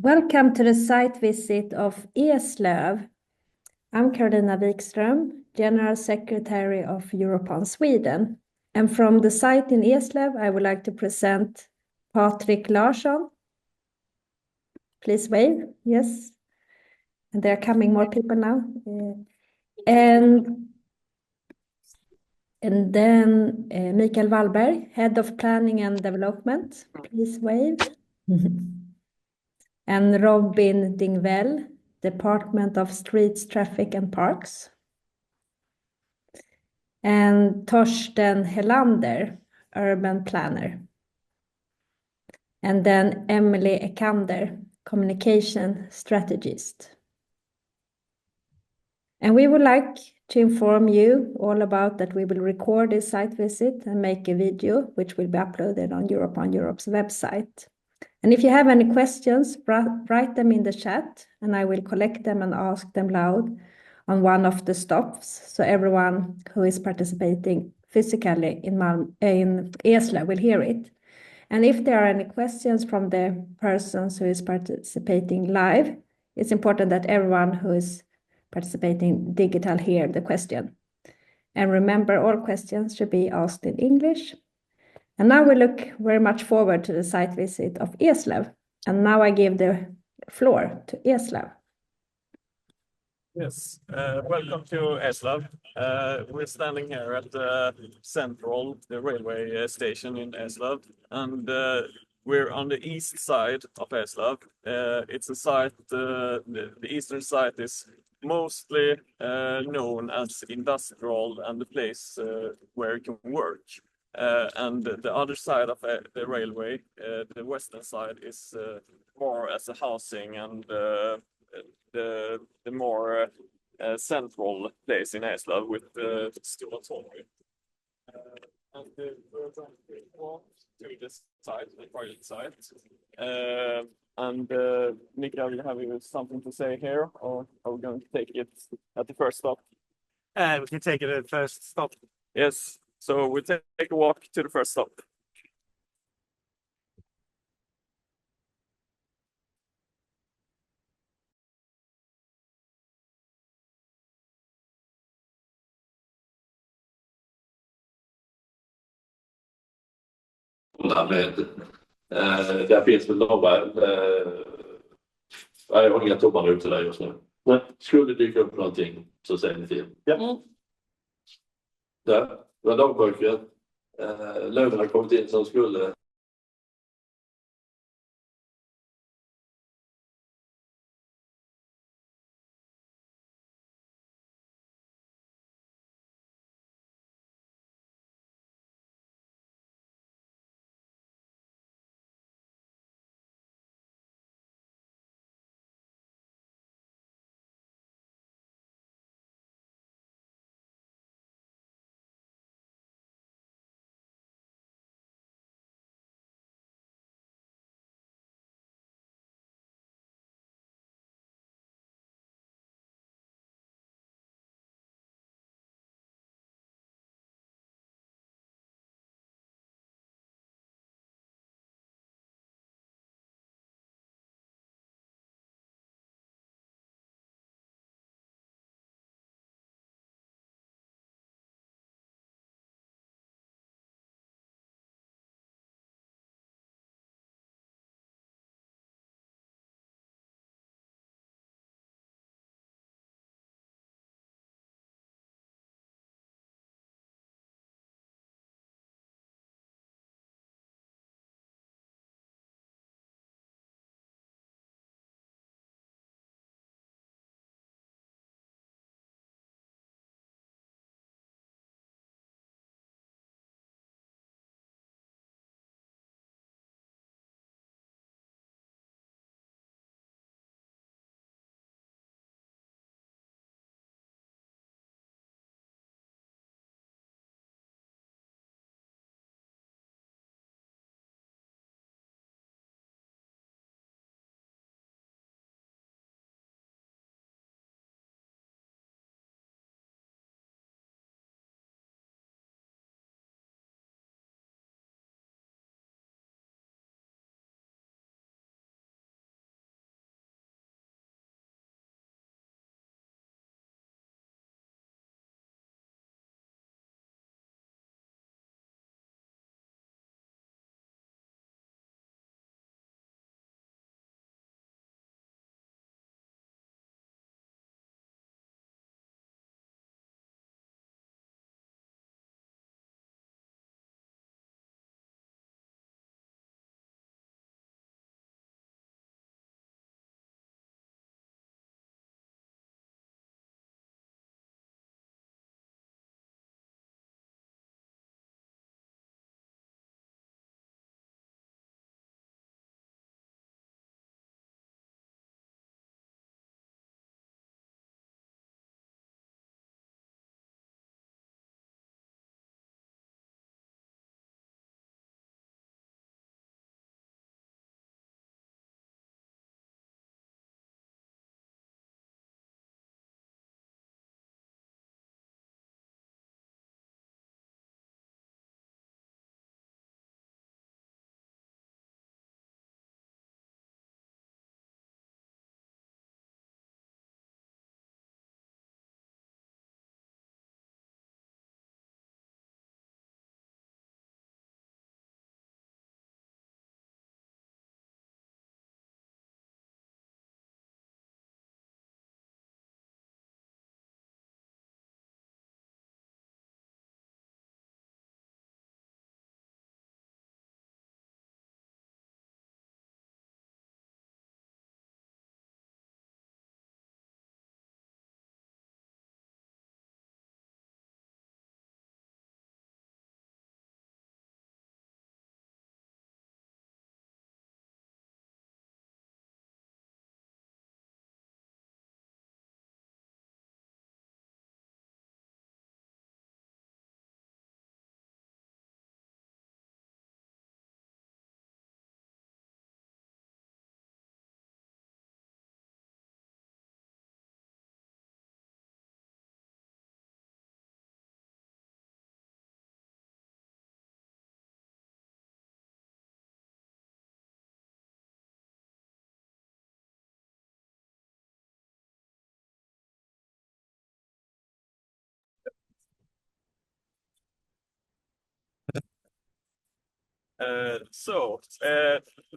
Welcome to the site visit of Eslöv. I'm Carolina Wikström, General Secretary of Europon Sweden. And from the site in Eslöv, I would like to present Patrik Larsson. Please wave, yes. And there are coming more people now. And then Mikael Wallberg, Head of Planning and Development. Please wave. And Robin Dingvell, Department of Streets, Traffic and Parks. And Torsten Helander, Urban Planner. And then Emily Ekander, Communication Strategist. And we would like to inform you all about that we will record this site visit and make a video which will be uploaded on Europon Europe's website. And if you have any questions, write them in the chat and I will collect them and ask them loud on one of the stops, so everyone who is participating physically in Eslöv will hear it. And if there are any questions from the persons who is participating live, it's important that everyone who is participating digital hear the question. And remember, all questions should be asked in English. And now we look very much forward to the site visit of Eslöv. And now I give the floor to Eslöv. Yes, welcome to Eslöv. We're standing here at the Central, the railway station in Eslöv, and we're on the east side of Eslöv. It's a site, the eastern side is mostly known as industrial and the place where you can work. And the other side of the railway, the western side, is more as a housing and the more central place in Eslöv with the Stortorget. And we're going to walk to this side, the private side. And Mikael, have you something to say here, or are we going to take it at the first stop? We can take it at the first stop. Yes, so we take a walk to the first stop. Där finns väl några. Jag har inga tomma rutor där just nu. Men skulle det dyka upp någonting så säger ni till. Ja. Där, det var dagböcker. Lönerna har kommit in som skulle.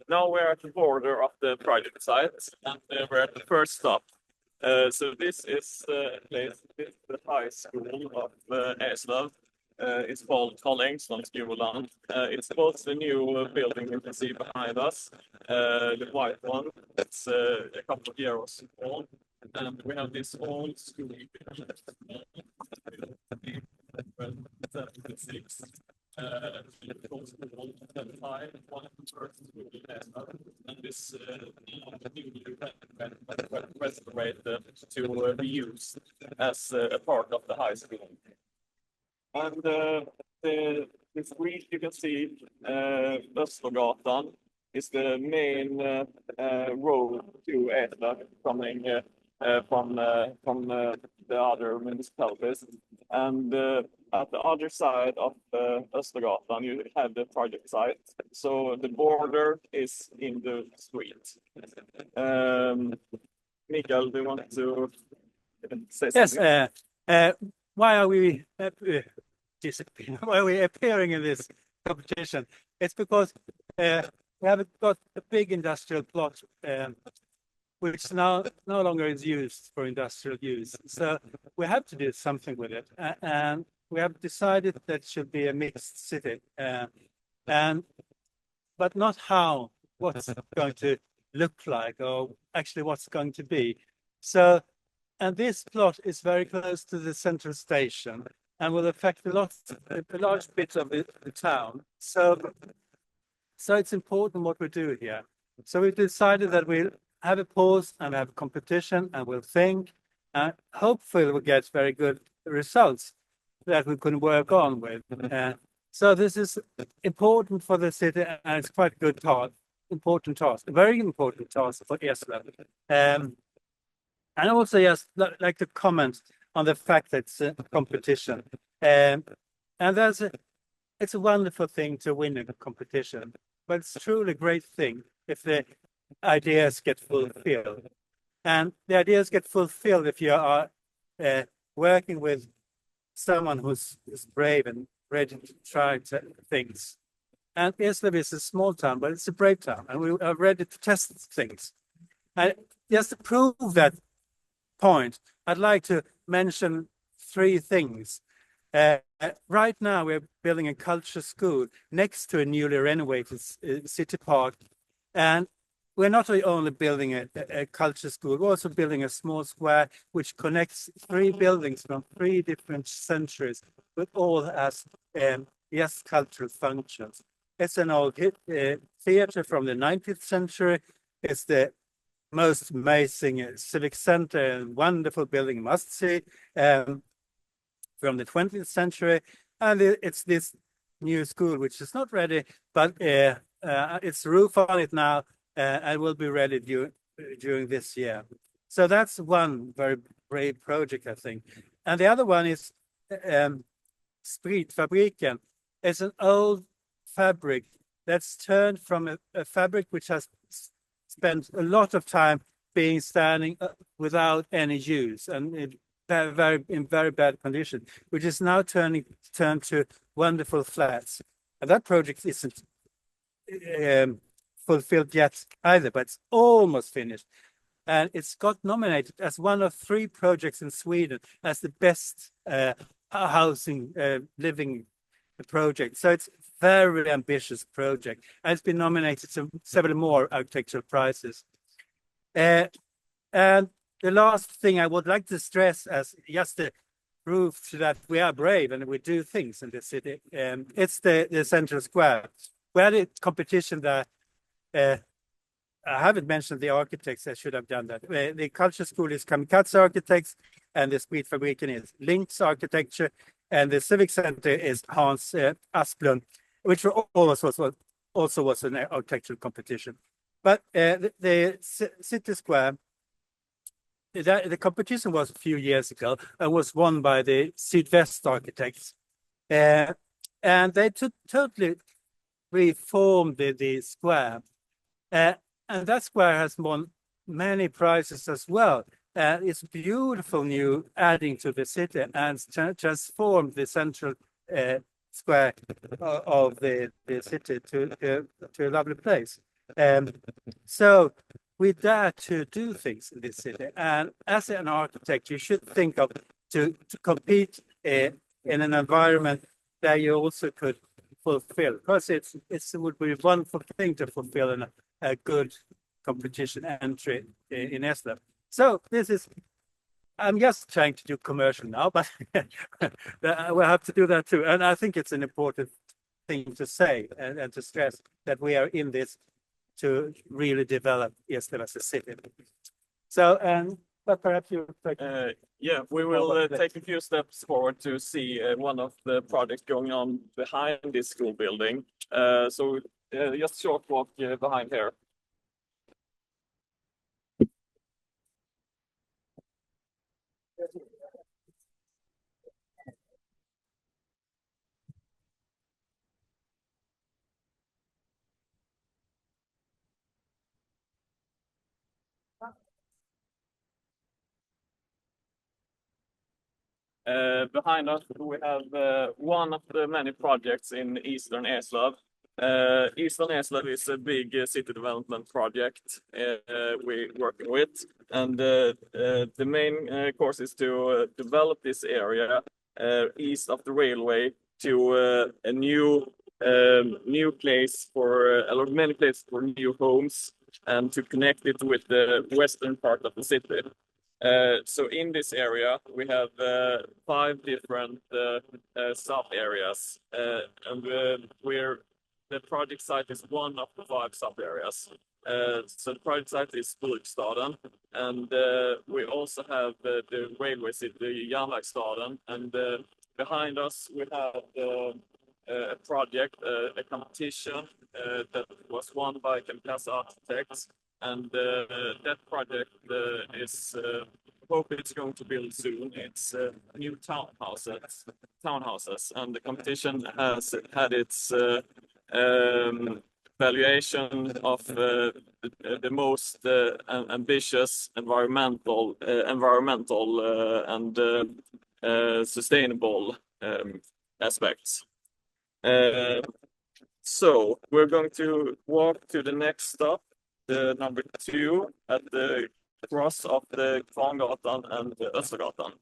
Now we're at the border of the project site, and we're at the first stop. So this is the high school of Eslöv. It's called Carl Engströmskolan. It's both the new building you can see behind us, the white one, that's a couple of years old, and we have this old school. 76. And this restorated to be used as a part of the high school. And the street you can see, Östergatan, is the main road to Eslöv, coming from the other municipalities. And at the other side of Östergatan, you have the project site. So the border is in the street. Mikael, do you want to say something? Yes. Why are we why are we appearing in this competition? It's because we have got a big industrial plot which now no longer is used for industrial use. So we have to do something with it. And we have decided that it should be a mixed city. But not how, what's it going to look like, or actually what's going to be. So, and this plot is very close to the central station and will affect a large bit of the town. So it's important what we do here. So we've decided that we'll have a pause and have a competition, and we'll think, and hopefully we'll get very good results that we can work on with. So this is important for the city, and it's quite a good task, important task, a very important task for Eslöv. And also, yes, like to comment on the fact that it's a competition. And it's a wonderful thing to win a competition, but it's truly a great thing if the ideas get fulfilled. And the ideas get fulfilled if you are working with someone who's brave and ready to try things. And Eslöv is a small town, but it's a brave town, and we are ready to test things. And just to prove that point, I'd like to mention 3 things. Right now, we're building a culture school next to a newly renovated city park, and we're not only building a culture school, we're also building a small square which connects 3 buildings from 3 different centuries, with all as cultural functions. It's an old theater from the 19th century. It's the most amazing civic center and wonderful building you must see from the 20th century. And it's this new school which is not ready, but it's roof on it now and will be ready during this year. So that's one very brave project, I think. And the other one is Spritfabriken. It's an old fabric that's turned from a fabric which has spent a lot of time being standing without any use and in very bad condition, which is now turned to wonderful flats. And that project isn't fulfilled yet either, but it's almost finished. And it's got nominated as one of 3 projects in Sweden as the best housing living project. So it's a very ambitious project, and it's been nominated to several more architectural prizes. And the last thing I would like to stress as just a proof that we are brave and we do things in the city, it's the central square. We had a competition that I haven't mentioned the architects. I should have done that. The culture school is Kamikaze Architects, and the Spritfabriken is Lynx Architecture, and the civic center is Hans Asplund, which also was an architectural competition. But the city square, the competition was a few years ago and was won by the Sydväst Architects, and they totally reformed the square, and that square has won many prizes as well. It's beautiful new adding to the city and transformed the central square of the city to a lovely place. So we dare to do things in this city, and as an architect, you should think of to compete in an environment that you also could fulfill, because it would be a wonderful thing to fulfill in a good competition entry in ESLAB. So this is. I'm just trying to do commercial now, but we'll have to do that too. And I think it's an important thing to say and to stress that we are in this to really develop Eslöv as a city. So, but perhaps you yeah, we will take a few steps forward to see one of the projects going on behind this school building. So just a short walk behind here. Behind us, we have one of the many projects in Eastern Eslöv. Eastern Eslöv is a big city development project we're working with, and the main course is to develop this area east of the railway to a new place for many places for new homes, and to connect it with the western part of the city. So in this area, we have 5 different sub areas, and the project site is one of the 5 sub areas. So the project site is Burgstaden, and we also have the railway city, Järnvägsstaden, and behind us we have a project, a competition that was won by Kamikaze Architects. And that project is hope it's going to build soon. It's new townhouses, and the competition has had its valuation of the most ambitious environmental and sustainable aspects. So we're going to walk to the next stop, the number 2 at the cross of the Kvarngatan and the Östergatan.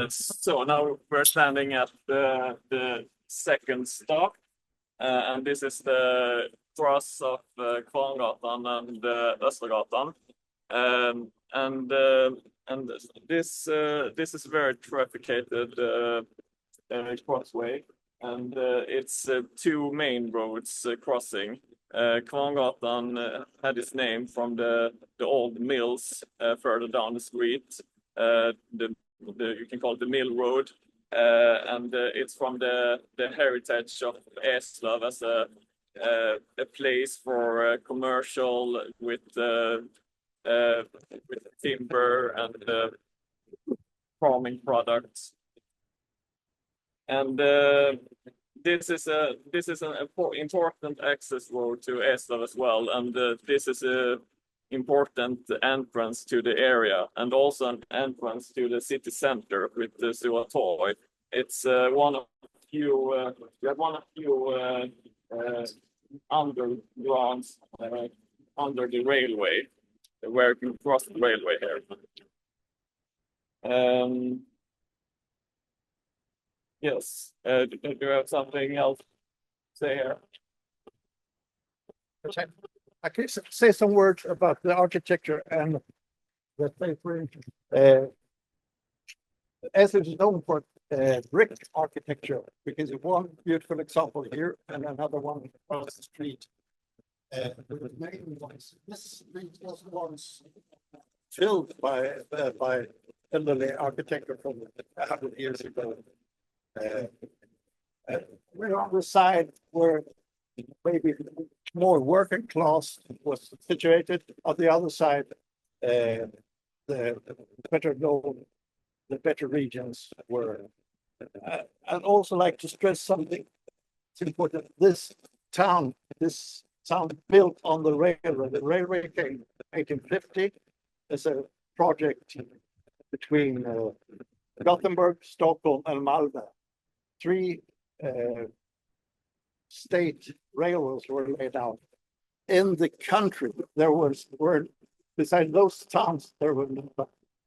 So now we're standing at the second stop, and this is the cross of Kvarngatan and Östergatan. And this is a very trafficked crossway, and it's two main roads crossing. Kvarngatan had its name from the old mills further down the street. You can call it the Mill Road, and it's from the heritage of Eslöv as a place for commercial with timber and farming products. And this is an important access road to Eslöv as well, and this is a important entrance to the area, and also an entrance to the city center with the Stora Torg. It's one of few undergrounds under the railway, where you can cross the railway here. Yes, do you have something else to say here? I can say some words about the architecture and the paper. As it is known for brick architecture, because one beautiful example here and another one across the street. The main ones. This street was once filled by elderly architecture from 100 years ago. We're on the side where maybe more working class was situated. On the other side, the better known, the better regions were. I'd also like to stress something. It's important. This town built on the railway. The railway came in 1850 as a project between Gothenburg, Stockholm, and Malmö. Three state railroads were laid out. In the country, there were besides those towns, there were,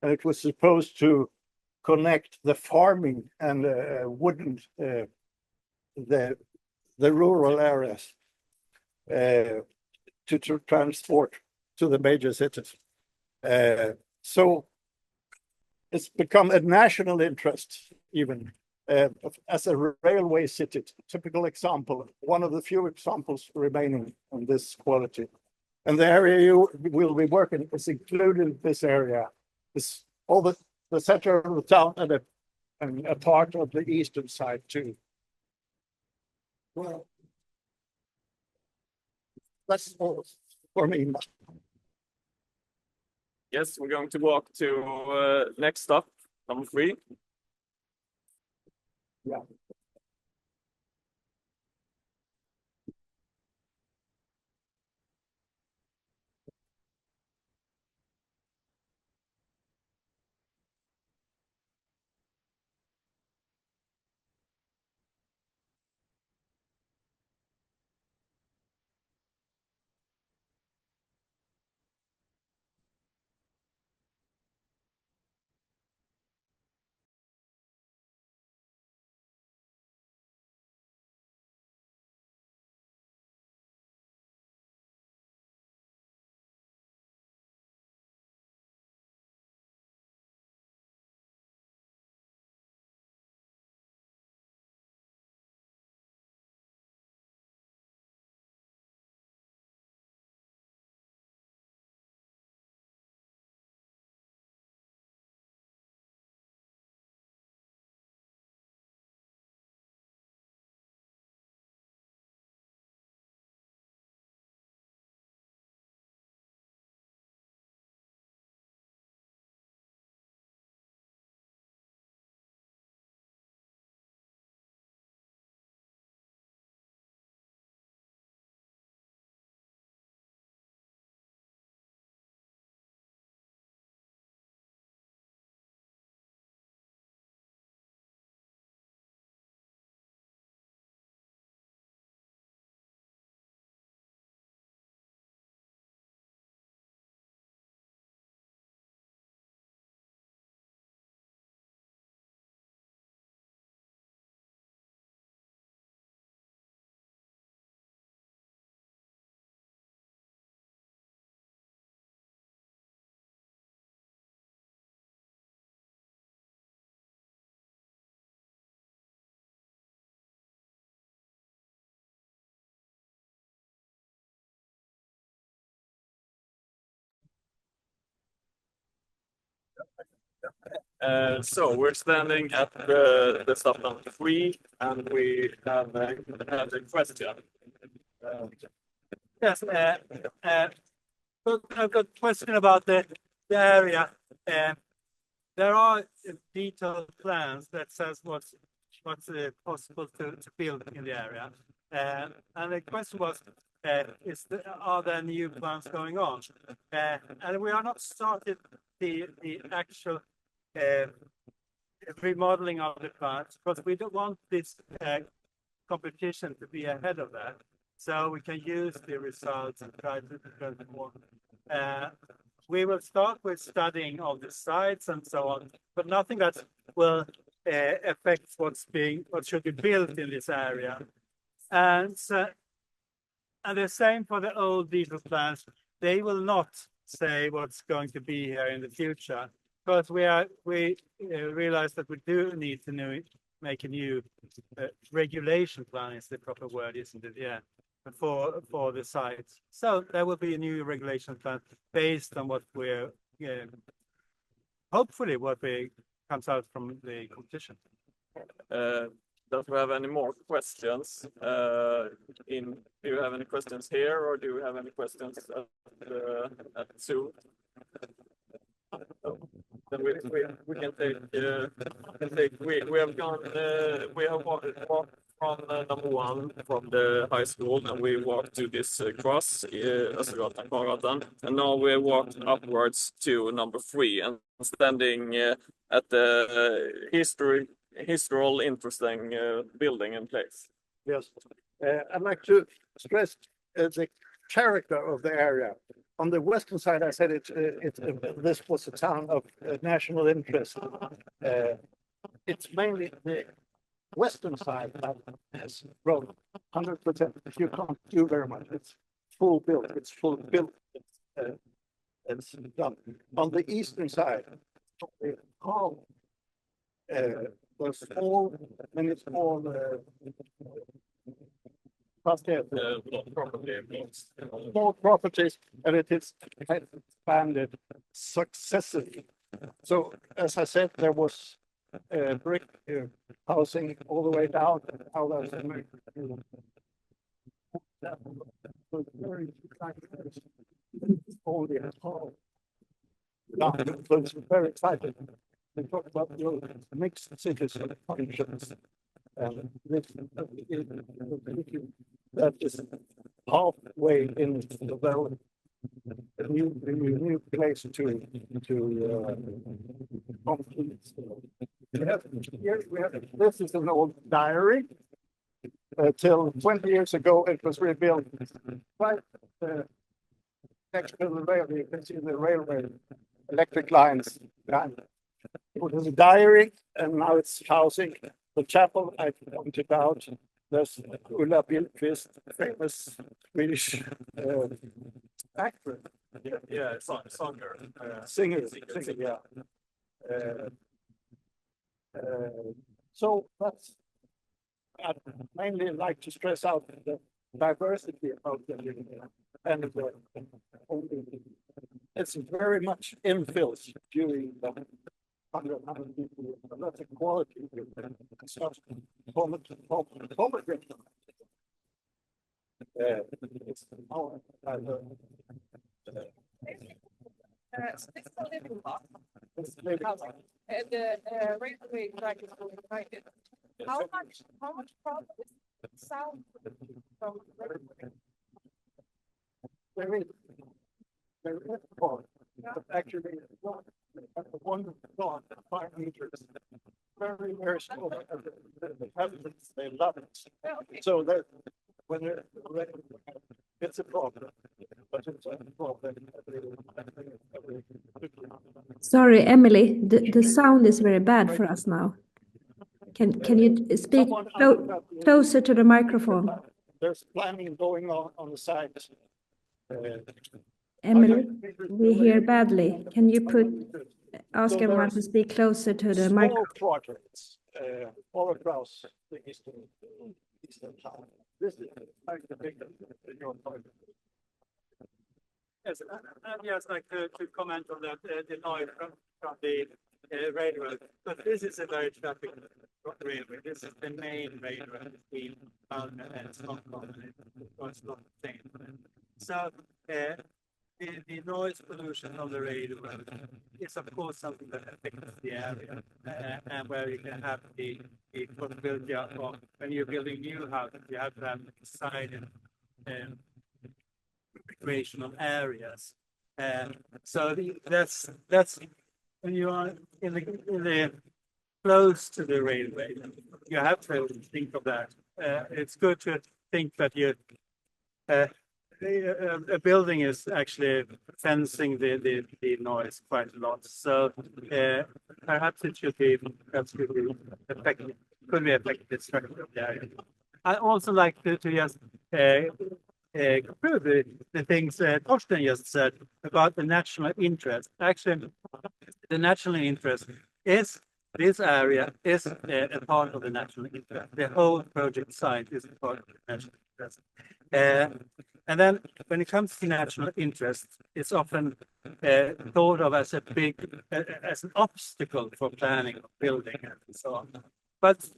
and it was supposed to connect the farming and wooden the rural areas to transport to the major cities. So it's become a national interest even. As a railway city, typical example, one of the few examples remaining on this quality. And the area you will be working is included in this area. It's all the center of the town and a part of the eastern side too. Well, that's all for me. Yes, we're going to walk to next stop, number 3. Yeah. So we're standing at the stop number 3, and we have a question. Yes, I've got a question about the area. There are detailed plans that says what's possible to build in the area. And the question was, are there new plans going on? And we are not started the actual remodeling of the plants because we don't want this competition to be ahead of that. So we can use the results and try to transform. We will start with studying of the sites and so on, but nothing that will affect what should be built in this area. And the same for the old diesel plants. They will not say what's going to be here in the future, because we realize that we do need to make a new regulation plan, is the proper word, isn't it? Yeah, for the sites. So there will be a new regulation plan based on what we're hopefully what comes out from the competition. Don't we have any more questions? Do you have any questions here, or do you have any questions at Zoom? Then we can take. We have gone. We have walked from number 1 from the high school, and we walked to this cross, Östergatan, Kvarngatan, and now we walked upwards to number 3 and standing at the historical interesting building and place. Yes, I'd like to stress the character of the area. On the western side, I said this was a town of national interest. It's mainly the western side that has grown 100%. You can't do very much. It's full built. It's done. On the eastern side, the hall was many small small properties, and it is expanded successively. So, as I said, there was brick housing all the way down. How that's only a hall. It's very exciting. They talk about the mixed cities and functions. That is halfway in the new place to complete. This is an old diary. Till 20 years ago, it was rebuilt right next to the railway. You can see the railway electric lines. It was a diary, and now it's housing. The chapel, I pointed out, there's Ulla Billqvist, famous Swedish actress. Yeah, Singer, yeah. So that's, I'd mainly like to stress out the diversity of the living and it's very much infilled during the 100 people. That's a quality. The railway track is going right in. How much problem is sound from railway? There is part, but actually it's not. One thought, 5 meters, very, very small. The inhabitants, they love it. So that when it's a problem, but it's a problem. Sorry, Emily, the sound is very bad for us now. Can you speak closer to the microphone? There's planning going on the side. Emily, we hear badly. Can you ask everyone to speak closer to the microphone? Small projects all across the eastern town. This is like the big Yes, I'd just like to comment on that, the noise from railroad, but this is a very traffic railway. This is the main railroad between Malmö and Stockholm. And it was not the same. So the noise pollution on the railway is of course something that affects the area, and where you can have the possibility of when you're building new houses, you have to have decided recreational areas. So that's when you are in the close to the railway, you have to think of that. It's good to think that a building is actually fencing the noise quite a lot. So perhaps it should be affected, could be affected the structure of the area. I also like to just prove the things Torsten just said about the national interest. Actually, the national interest is this area is a part of the national interest. The whole project site is a part of the national interest. And then when it comes to national interest, it's often thought of as as an obstacle for planning of building and so on. But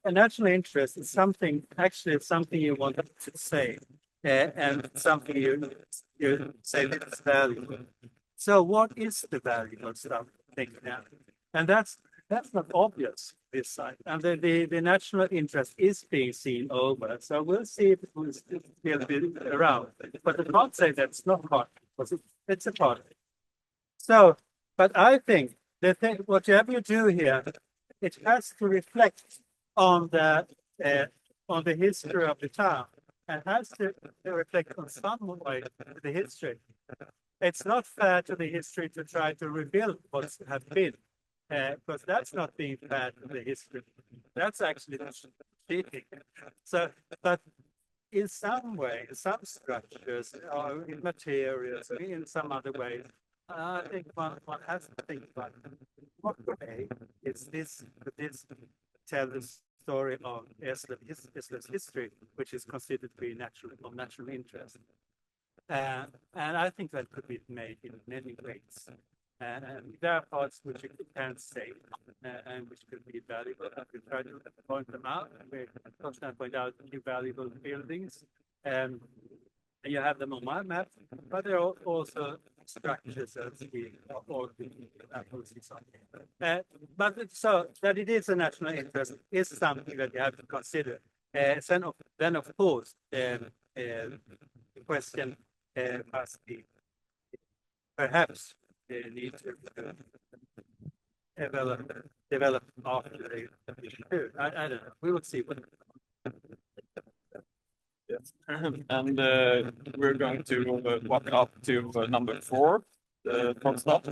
a national interest is actually something you want to say, and something you say is valuable. So what is the valuable stuff now? And that's not obvious this side. And the national interest is being seen over. So we'll see if it will still be around. But I can't say that's not part, because it's a part. So, but I think whatever you do here, it has to reflect on the history of the town, and has to reflect on some way the history. It's not fair to the history to try to rebuild what have been, because that's not being fair to the history. That's actually cheating. So, but in some way, some structures, or in materials, or in some other ways, I think one has to think about what way is this tell the story of Eslöv's history, which is considered to be of natural interest. And I think that could be made in many ways. And there are parts which you can't say, and which could be valuable. I could try to point them out. We constantly point out new valuable buildings. And you have them on my map, but there are also structures that we all but so that it is a national interest is something that you have to consider. Then of course, the question must be perhaps they need to develop after the I don't know. We will see. Yes. And we're going to walk up to number 4, the front stop.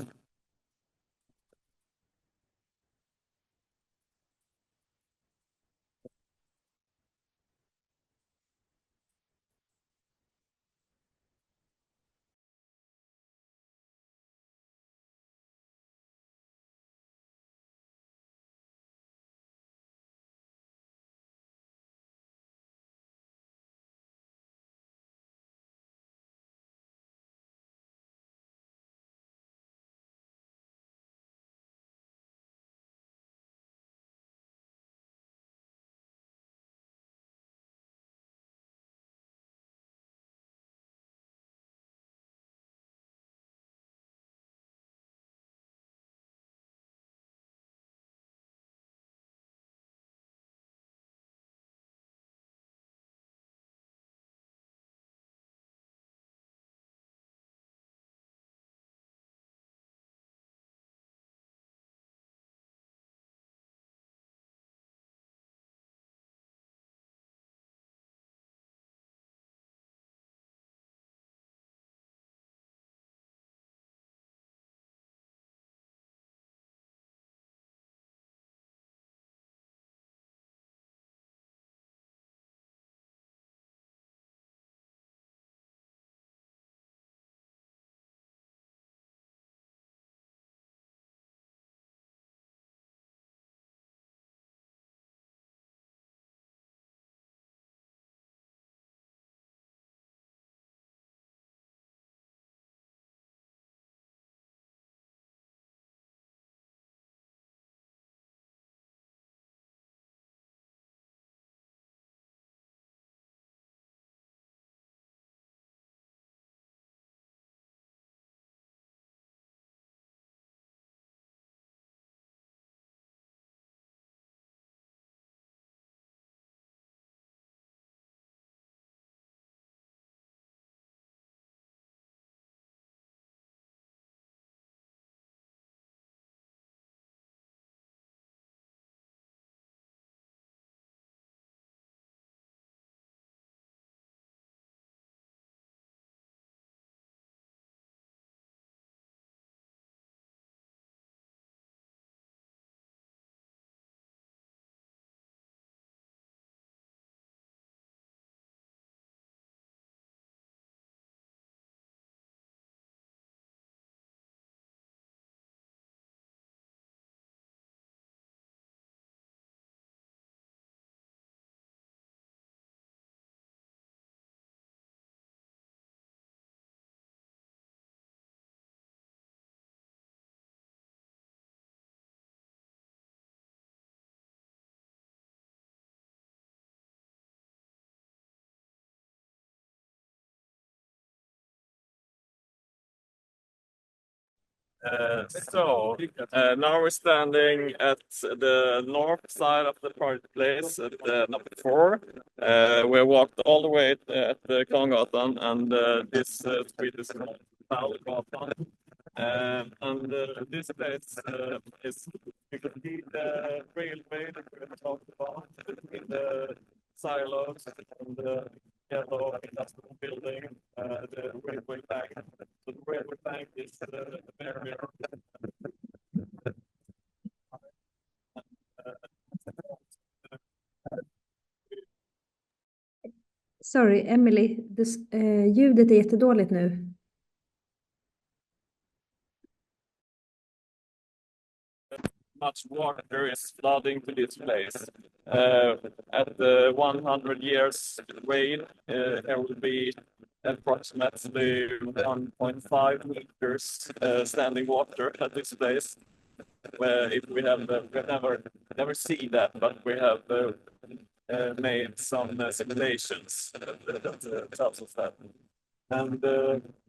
Now we're standing at the north side of the park place at number 4. We walked all the way at the Kongatan, and this street is called Palgatan. And this place is, you can see the railway that we talked about in the silos and the yellow industrial building, the railway bank. So the railway bank is the barrier. Sorry, Emily, ljudet är jättedåligt nu. Much water is flooding to this place. At the 100 years rain, there will be approximately 1.5 meters standing water at this place. If we have never seen that, but we have made some simulations that tells us that. And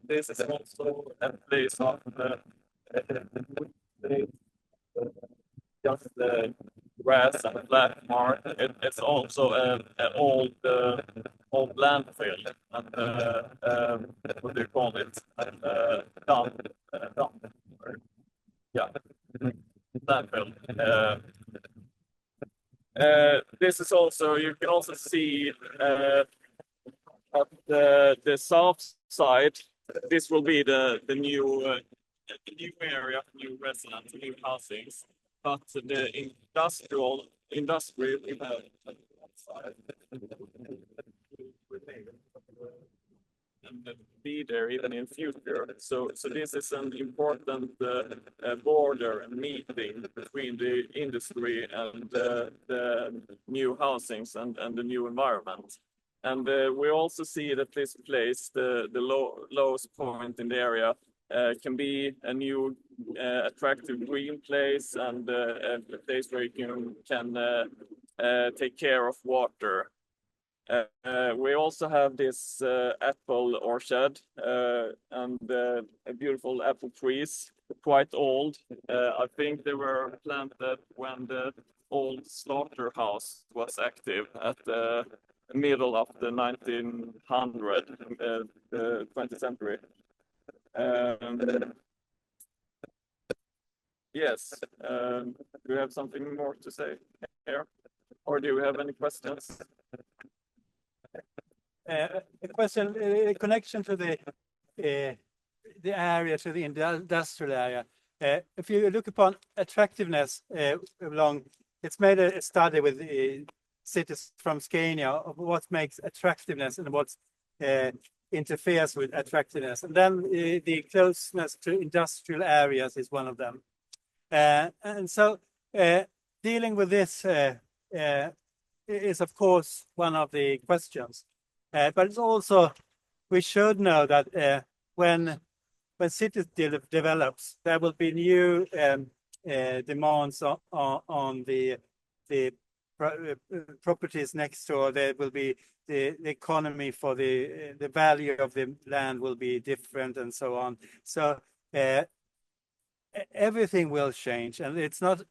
this is also a place of just the grass and flat mark. It's also an old landfill, and what do you call it? Dump. Yeah, landfill. This is also, you can also see at the south side. This will be the new area, new residents, new housings. But the industry we have and be there even in future. So this is an important border and meeting between the industry and the new housings and the new environment. And we also see that this place, the lowest point in the area, can be a new attractive green place and a place where you can take care of water. We also have this apple orchard and beautiful apple trees, quite old. I think they were planted when the old slaughterhouse was active at the middle of the 20th century. Yes. Do you have something more to say here? Or do you have any questions? A question, a connection to the area, to the industrial area. If you look upon attractiveness it's made a study with cities from Scania of what makes attractiveness and what interferes with attractiveness. And then the closeness to industrial areas is one of them. And so dealing with this is of course one of the questions. But it's also, we should know that when cities develops, there will be new demands on the properties next door. There will be the economy for the value of the land will be different and so on. So everything will change, and it's not.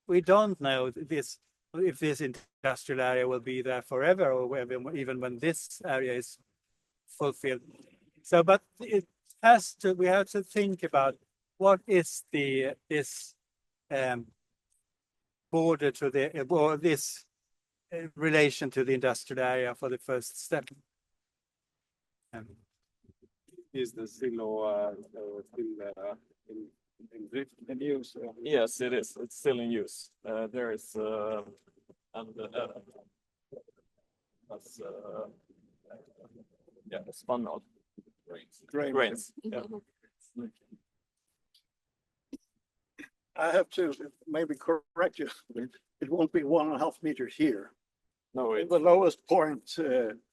We don't know this. If this industrial area will be there forever, or even when this area is fulfilled. So, but it has to. We have to think about what is this border to the or this relation to the industrial area for the first step. Is the silo in use? Yes, it is. It's still in use. There is that's spun out grains. Yeah. I have to maybe correct you. It won't be 1.5 meters here. No, it's The lowest point,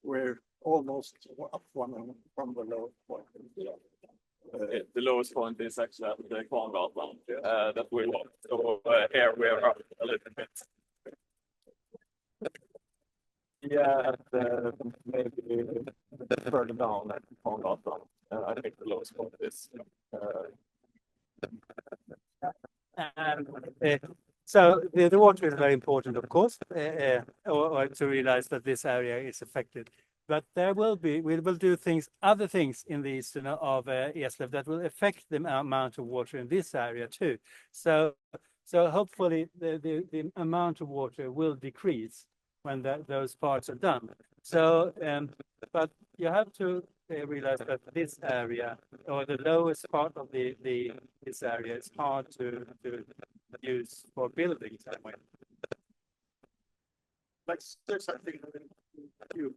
we're almost up from the lowest point. the lowest point is actually at the Kongatan that we walked. So here we are up a little bit. Yeah, maybe further down at Kongatan. I think the lowest point is And so the water is very important, of course, or to realize that this area is affected. But we will do other things in the eastern of Eslöv that will affect the amount of water in this area too. So hopefully the amount of water will decrease when those parts are done. So, but you have to realize that this area, or the lowest part of this area, is hard to use for buildings anyway. Like there's something you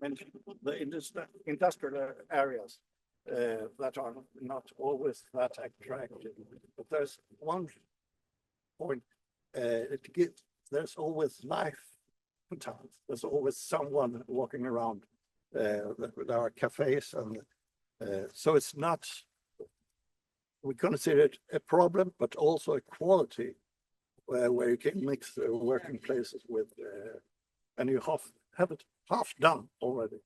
mentioned, the industrial areas that are not always that attractive. But there's one point there's always life in town. There's always someone walking around. There are cafes, and so it's not. We consider it a problem, but also a quality where you can mix working places with, and you have it half done already.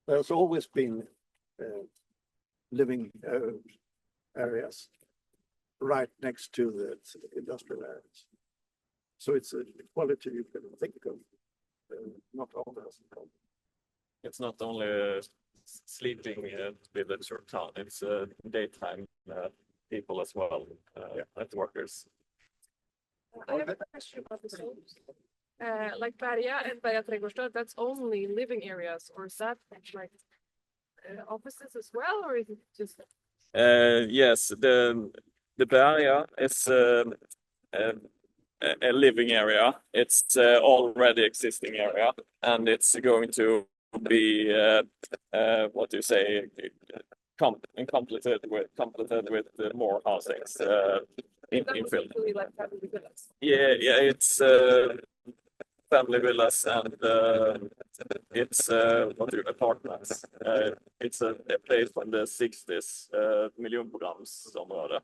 There's always been living areas right next to the industrial areas. So it's a quality you can think of, not always. It's not only a sleeping village or town, it's daytime people as well, night workers. I have a question about the slopes. Like Berga and Berga Trädgårdsstad, that's only living areas, or is that like offices as well, or is it just? Yes, the Berga is a living area. It's already existing area, and it's going to be what do you say, completed with more housings infill. Like family villas. Yeah, it's family villas, and it's apartments. It's a place from the 60s, miljonprogramsområde.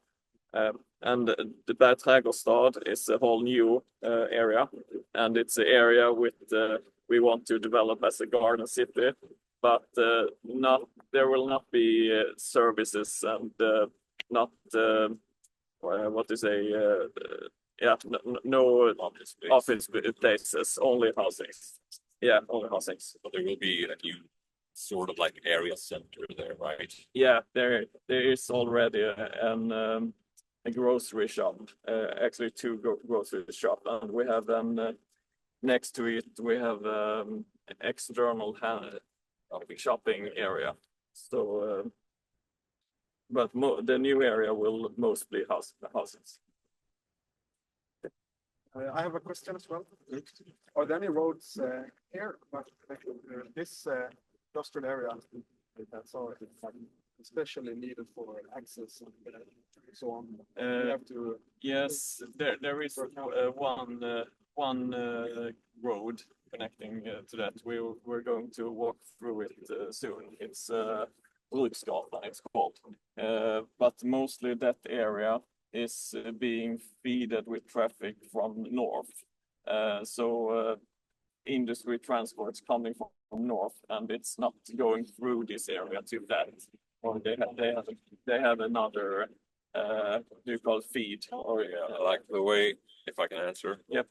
And the Berga Trädgårdsstad is a whole new area, and it's an area with we want to develop as a garden city, but there will not be services and not what to say, no office places, only housings. Yeah, only housings. But there will be a new sort of like area center there, right? Yeah, there is already a grocery shop, actually two grocery shop, and we have next to it we have external shopping area. So, but the new area will mostly houses. I have a question as well. Are there any roads here connected to this industrial area that's especially needed for access and so on? We have to. Yes, there is one road connecting to that. We're going to walk through it soon. It's Bruksgatan, it's called. But mostly that area is being fed with traffic from north. So industry transports coming from north, and it's not going through this area to that. Or they have another do you call it feed? Or Like the way, if I can answer. Yep.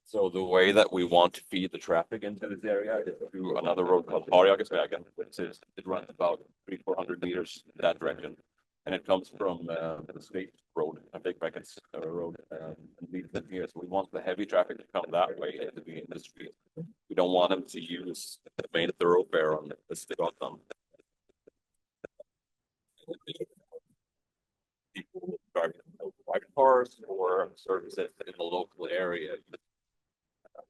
So the way that we want to feed the traffic into this area is through another road called Harjagasvägen, which is, it runs about 300-400 meters in that direction. And it comes from the state road, a big Beckets road, and leads them here. So we want the heavy traffic to come that way into the industry. We don't want them to use the main thoroughfare on the Stigatan. People driving private cars or services in the local area.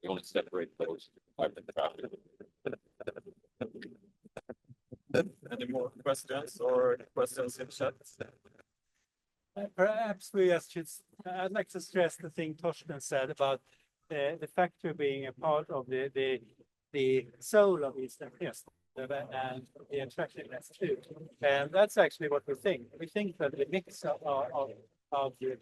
We only separate those by the traffic. Any more questions or questions in chat? Perhaps we just should, I'd like to stress the thing Torsten said about the factory being a part of the soul of Eastern East and the attractiveness too. And that's actually what we think. We think that the mix of the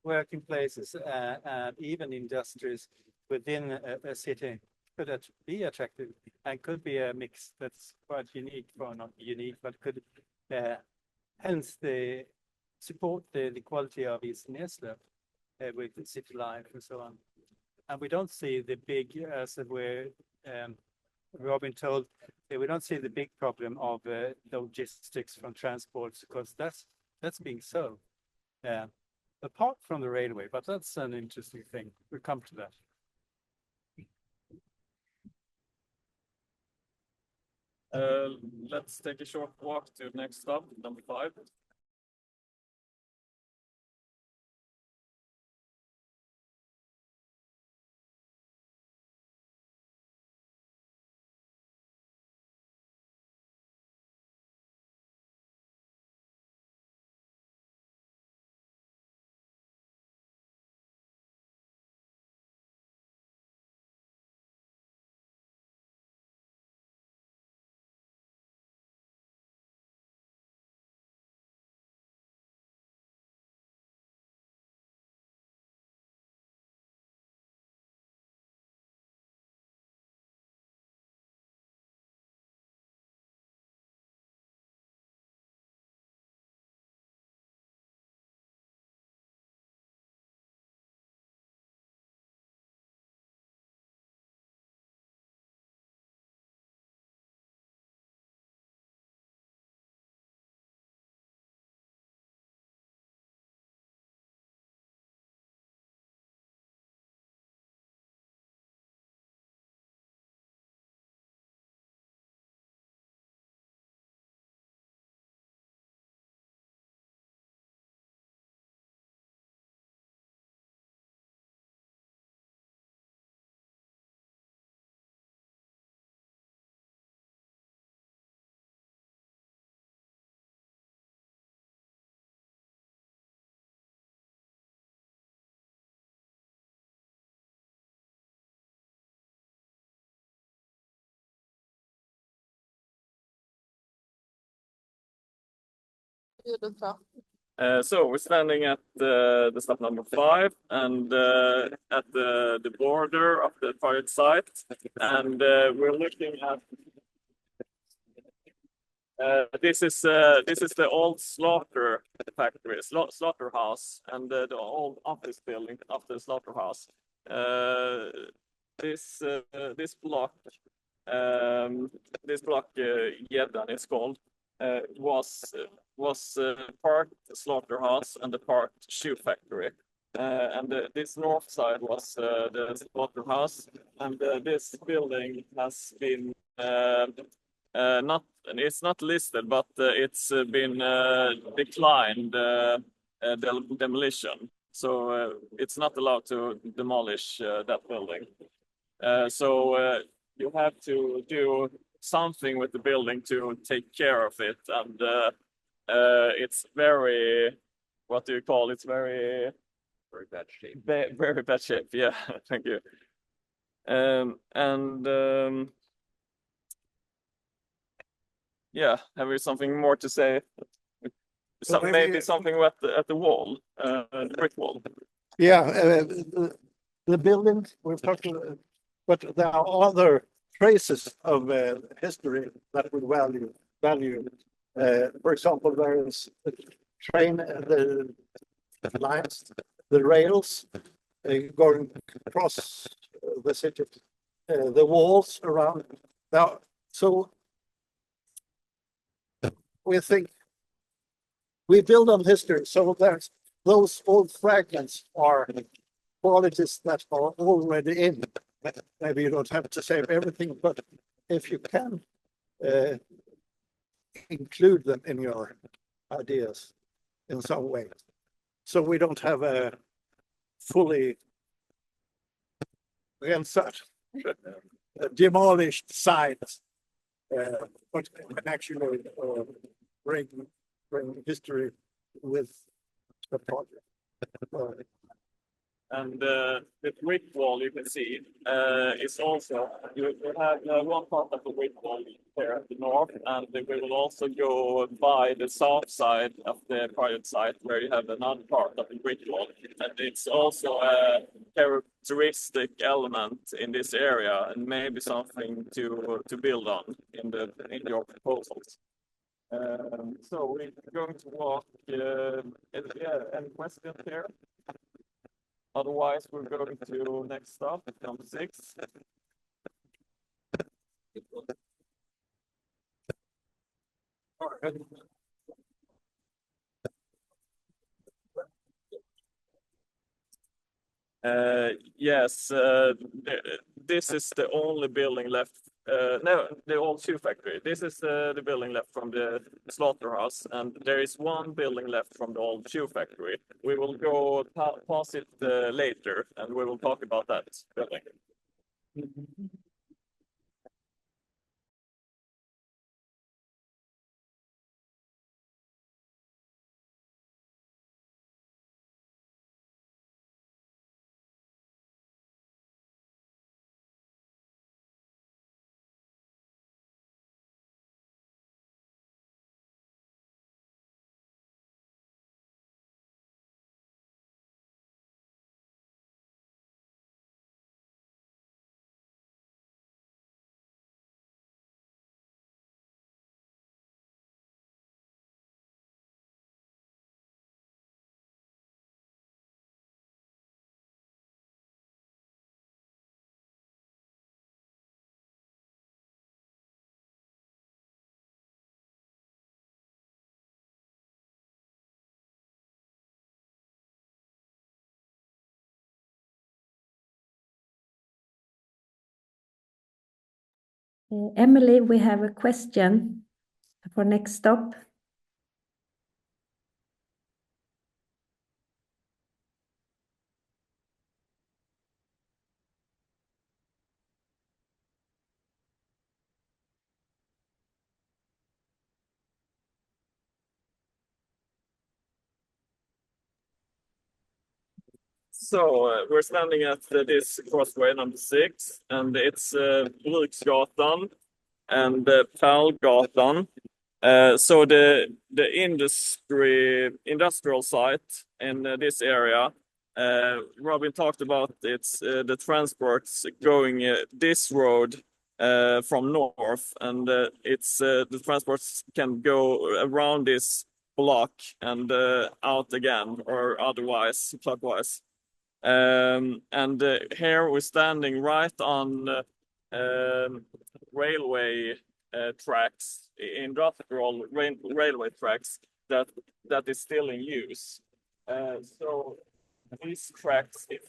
working places and even industries within a city could be attractive and could be a mix that's quite unique, or not unique, but could hence the support the quality of East Eslöv with the city life and so on. And we don't see the big, as we're Robin told, we don't see the big problem of logistics from transports, because that's being solved apart from the railway. But that's an interesting thing. We'll come to that. Let's take a short walk to the next stop, number 5. So we're standing at the stop number 5 and at the border of the project site, and we're looking at this is the old slaughter factory, slaughterhouse, and the old office building of the slaughterhouse. This block, Gäddan is called, was part slaughterhouse and the part shoe factory. And this north side was the slaughterhouse, and this building has been it's not listed, but it's been declined demolition. So it's not allowed to demolish that building. So you have to do something with the building to take care of it, and it's very, what do you call it? It's very bad shape. Very bad shape. Yeah, thank you. Yeah, have you something more to say? Maybe something at the wall, the brick wall. Yeah, the building we're talking, but there are other traces of history that we value. For example, there is the train, the lines, the rails going across the city, the walls around. Now, so we think we build on history, so there's those old fragments are qualities that are already in. Maybe you don't have to save everything, but if you can include them in your ideas in some way, so we don't have a fully demolished site, but can actually bring history with the project. And the brick wall you can see is also, you have one part of the brick wall here at the north, and we will also go by the south side of the project site where you have another part of the brick wall, and it's also a characteristic element in this area, and maybe something to build on in your proposals. So we're going to walk, yeah, any questions here? Otherwise, we're going to next stop, number 6. Yes, this is the only building left. No, the old shoe factory. This is the building left from the slaughterhouse, and there is one building left from the old shoe factory. We will go past it later, and we will talk about that building. Emily, we have a question for next stop. So we're standing at this crossway number 6, and it's Bruksgatan and Pärlgatan. So the industrial site in this area, Robin talked about it's the transports going this road from north, and it's the transports can go around this block and out again, or otherwise clockwise. And here we're standing right on railway tracks, industrial railway tracks that is still in use. So these tracks is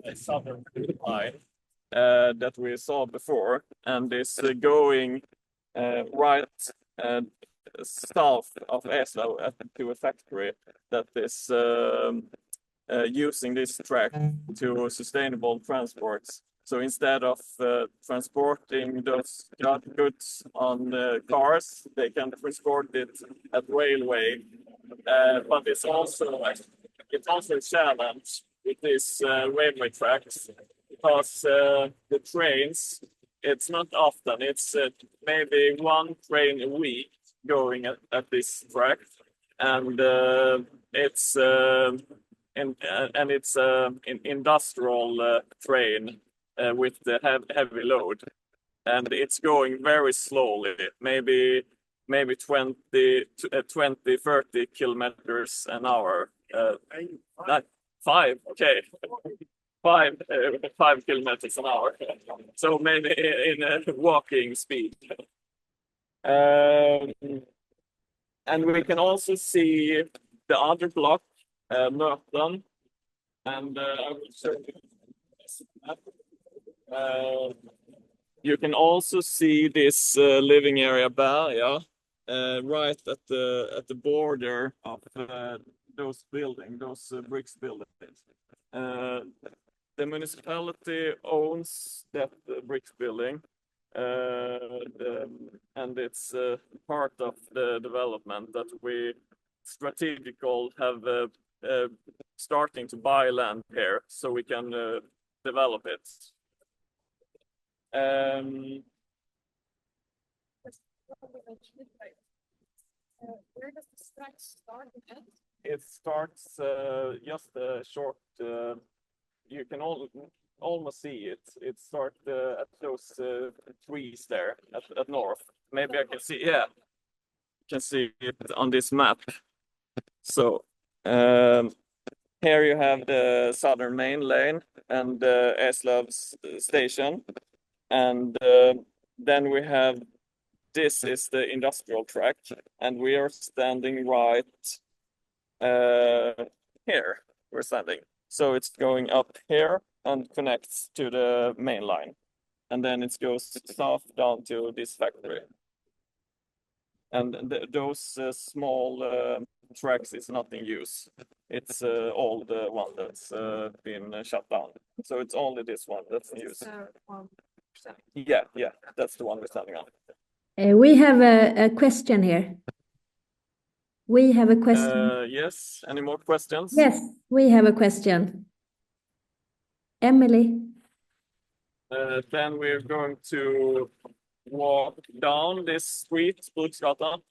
a southern line that we saw before, and is going right south of Eslöv to a factory that is using this track to sustainable transports. So instead of transporting those goods on cars, they can transport it at railway. But it's also a challenge with these railway tracks, because the trains, it's not often, it's maybe one train a week going at this track, and it's an industrial train with the heavy load, and it's going very slowly, maybe 20-30 kilometers an hour. Not 5, okay. 5 kilometers an hour. So maybe in a walking speed. And we can also see the other block, Möten, and I will show you this map. You can also see this living area Berga, right at the border of those bricks buildings. The municipality owns that bricks building, and it's part of the development that we strategical have starting to buy land here so we can develop it. Where does the track start and end? It starts just a short. You can almost see it. It starts at those trees there at north. Maybe I can see. Yeah, can see it on this map. So here you have the southern main lane and the Eslöv's station, and then we have this is the industrial track, and we are standing right here. We're standing, so it's going up here and connects to the main line, and then it goes south down to this factory. And those small tracks is not in use. It's all the one that's been shut down. So it's only this one that's in use. Yeah, that's the one we're standing on. We have a question here. We have a question. Yes, any more questions? Yes, we have a question. Emily. Then we're going to walk down this street, Bruksgatan.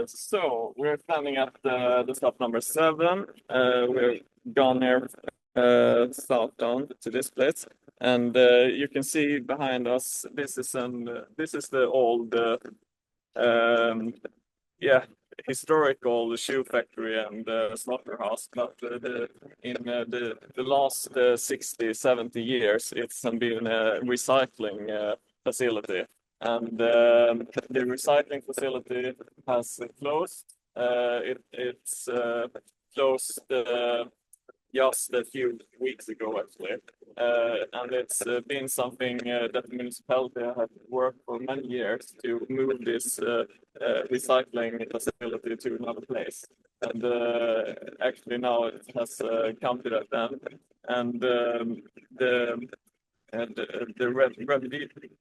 So we're standing at the stop number 7. We're gone here south down to this place, and you can see behind us. This is the old historical shoe factory and slaughterhouse. But in the last 60, 70 years, it's been a recycling facility. And the recycling facility has closed. It's closed just a few weeks ago, actually. And it's been something that the municipality have worked for many years to move this recycling facility to another place. And actually now it has come to that end. And the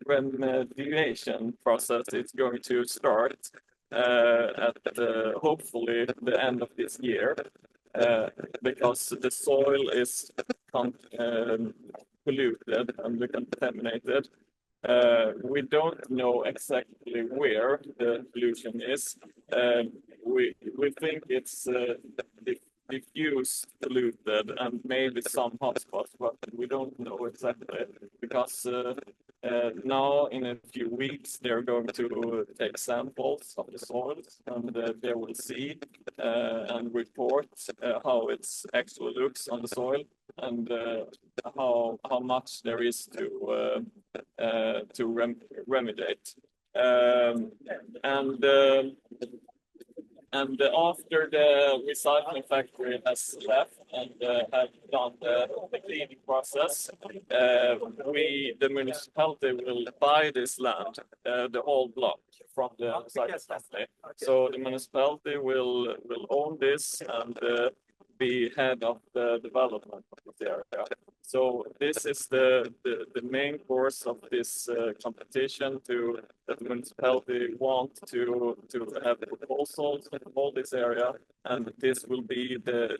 remediation process is going to start at hopefully the end of this year, because the soil is polluted and contaminated. We don't know exactly where the pollution is. We think it's diffused, polluted, and maybe some hotspots, but we don't know exactly because now in a few weeks they're going to take samples of the soils and they will see and report how it actually looks on the soil and how much there is to remediate. And after the recycling factory has left and have done the cleaning process, the municipality will buy this land, the whole block from the recycling factory. So the municipality will own this and be head of the development of this area. So this is the main course of this competition that the municipality want to have proposals in all this area, and this will be the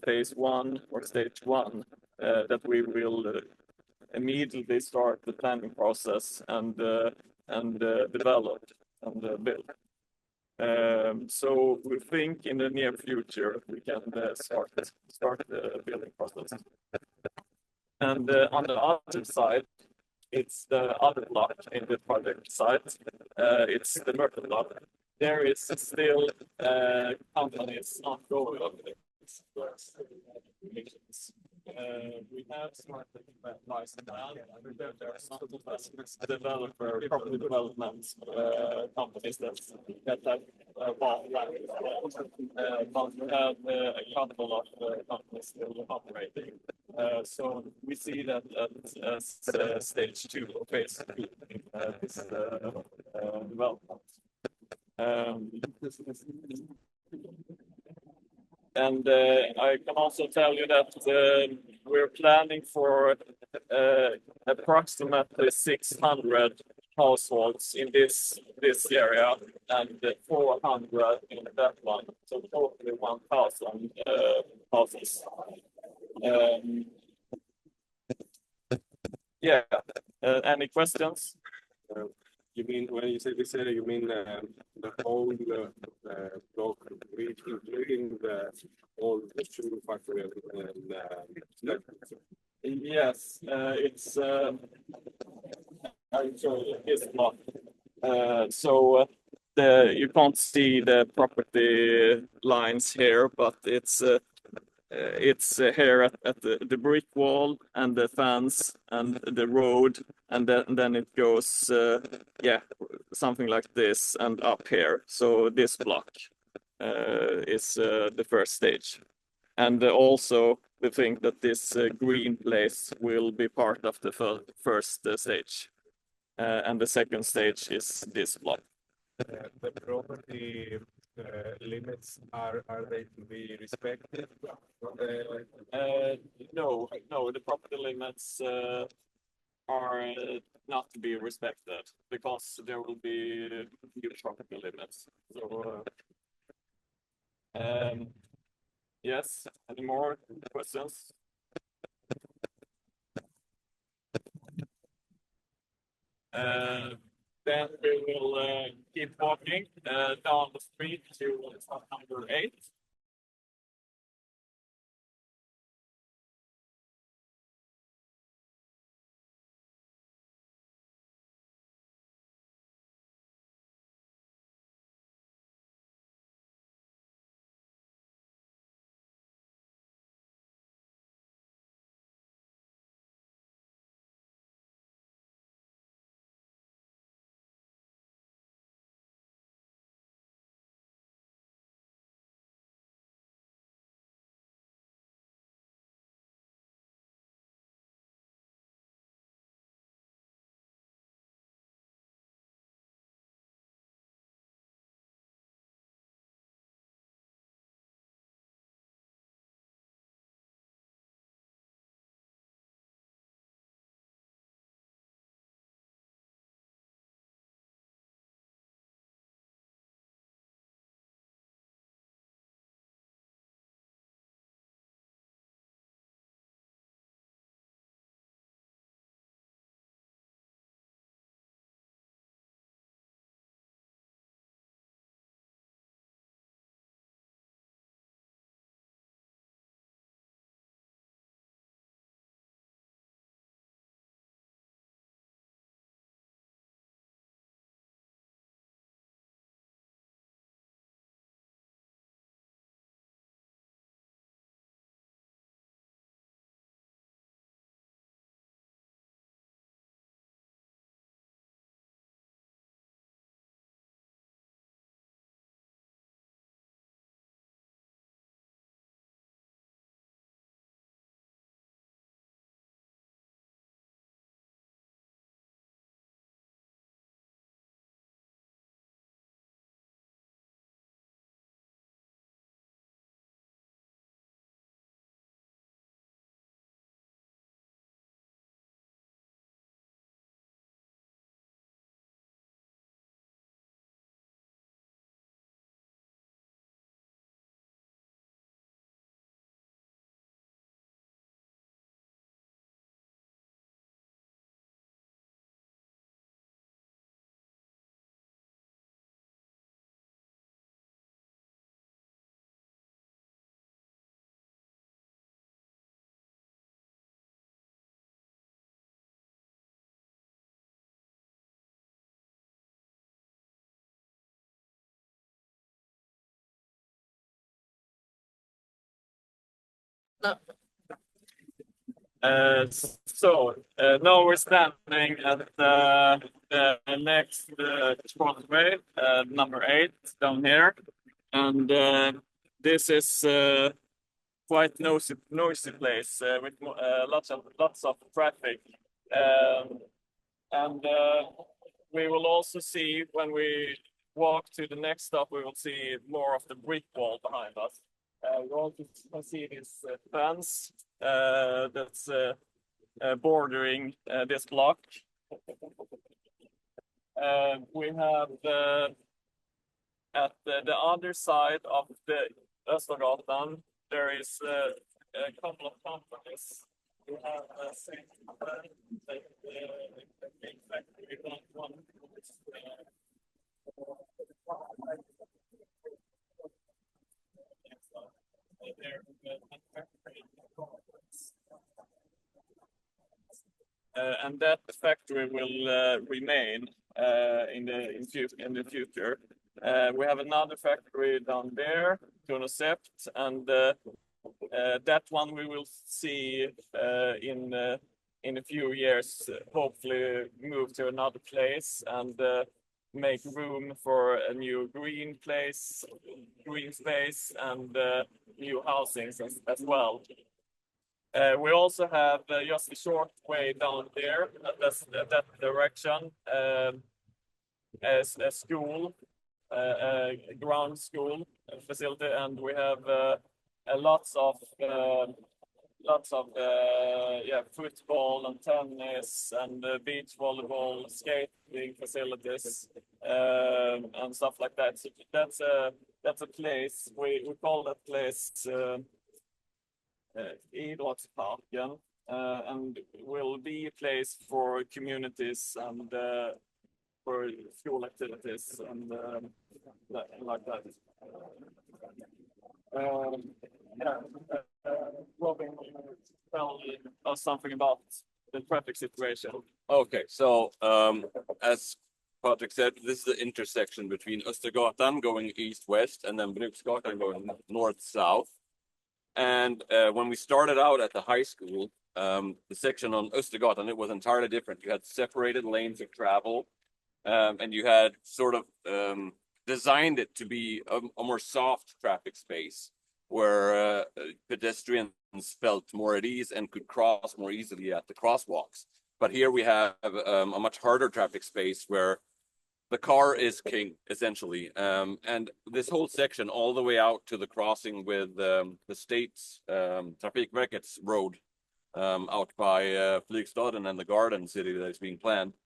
phase 1 or stage 1 that we will immediately start the planning process and develop and build. So we think in the near future we can start the building process. And on the other side, it's the other block in the project site. It's the Myrtle block. There is still companies ongoing of this. We have started license land, and there are some property development companies that have bought land. But we have a couple of companies still operating. So we see that as stage 2 or phase 2 this development. And I can also tell you that we're planning for approximately 600 households in this area and 400 in that one, so totally 1,000 houses. Yeah. Any questions? You mean when you say this area, you mean the whole block, including the whole sugar factory and Yes, it's I'll show you this block. So you can't see the property lines here, but it's here at the brick wall and the fence and the road, and then it goes something like this and up here. So this block is the first stage, and also we think that this green place will be part of the first stage, and the second stage is this block. the property limits are they to be respected? No, the property limits are not to be respected because there will be new property limits. So, yes, any more questions? Then we will keep walking down the street to number 8. Now we're standing at the next expressway, number 8 down here, and this is quite noisy place with lots of traffic, and we will also see when we walk to the next stop, we will see more of the brick wall behind us. We also can see this fence that's bordering this block. We have at the other side of the Östergatan, there is a couple of companies. We have and that factory will remain in the future. We have another factory down there, Kronosept, and that one we will see in a few years, hopefully move to another place and make room for a new green space and new housings as well. We also have just a short way down there, that direction, as a school, a ground school facility, and we have lots of football and tennis and beach volleyball, skating facilities, and stuff like that. So that's a place we call that place Idrottsparken, and will be a place for communities and for school activities and like that. Robin, tell us something about the traffic situation. Okay, so as Patrick said, this is the intersection between Östergatan going east-west and then Bruksgatan going north-south. And when we started out at the high school, the section on Östergatan, it was entirely different. You had separated lanes of travel, and you had sort of designed it to be a more soft traffic space where pedestrians felt more at ease and could cross more easily at the crosswalks. But here we have a much harder traffic space where the car is king, essentially. And this whole section all the way out to the crossing with the state's Trafikverkets road out by Flygstaden and the garden city that is being planned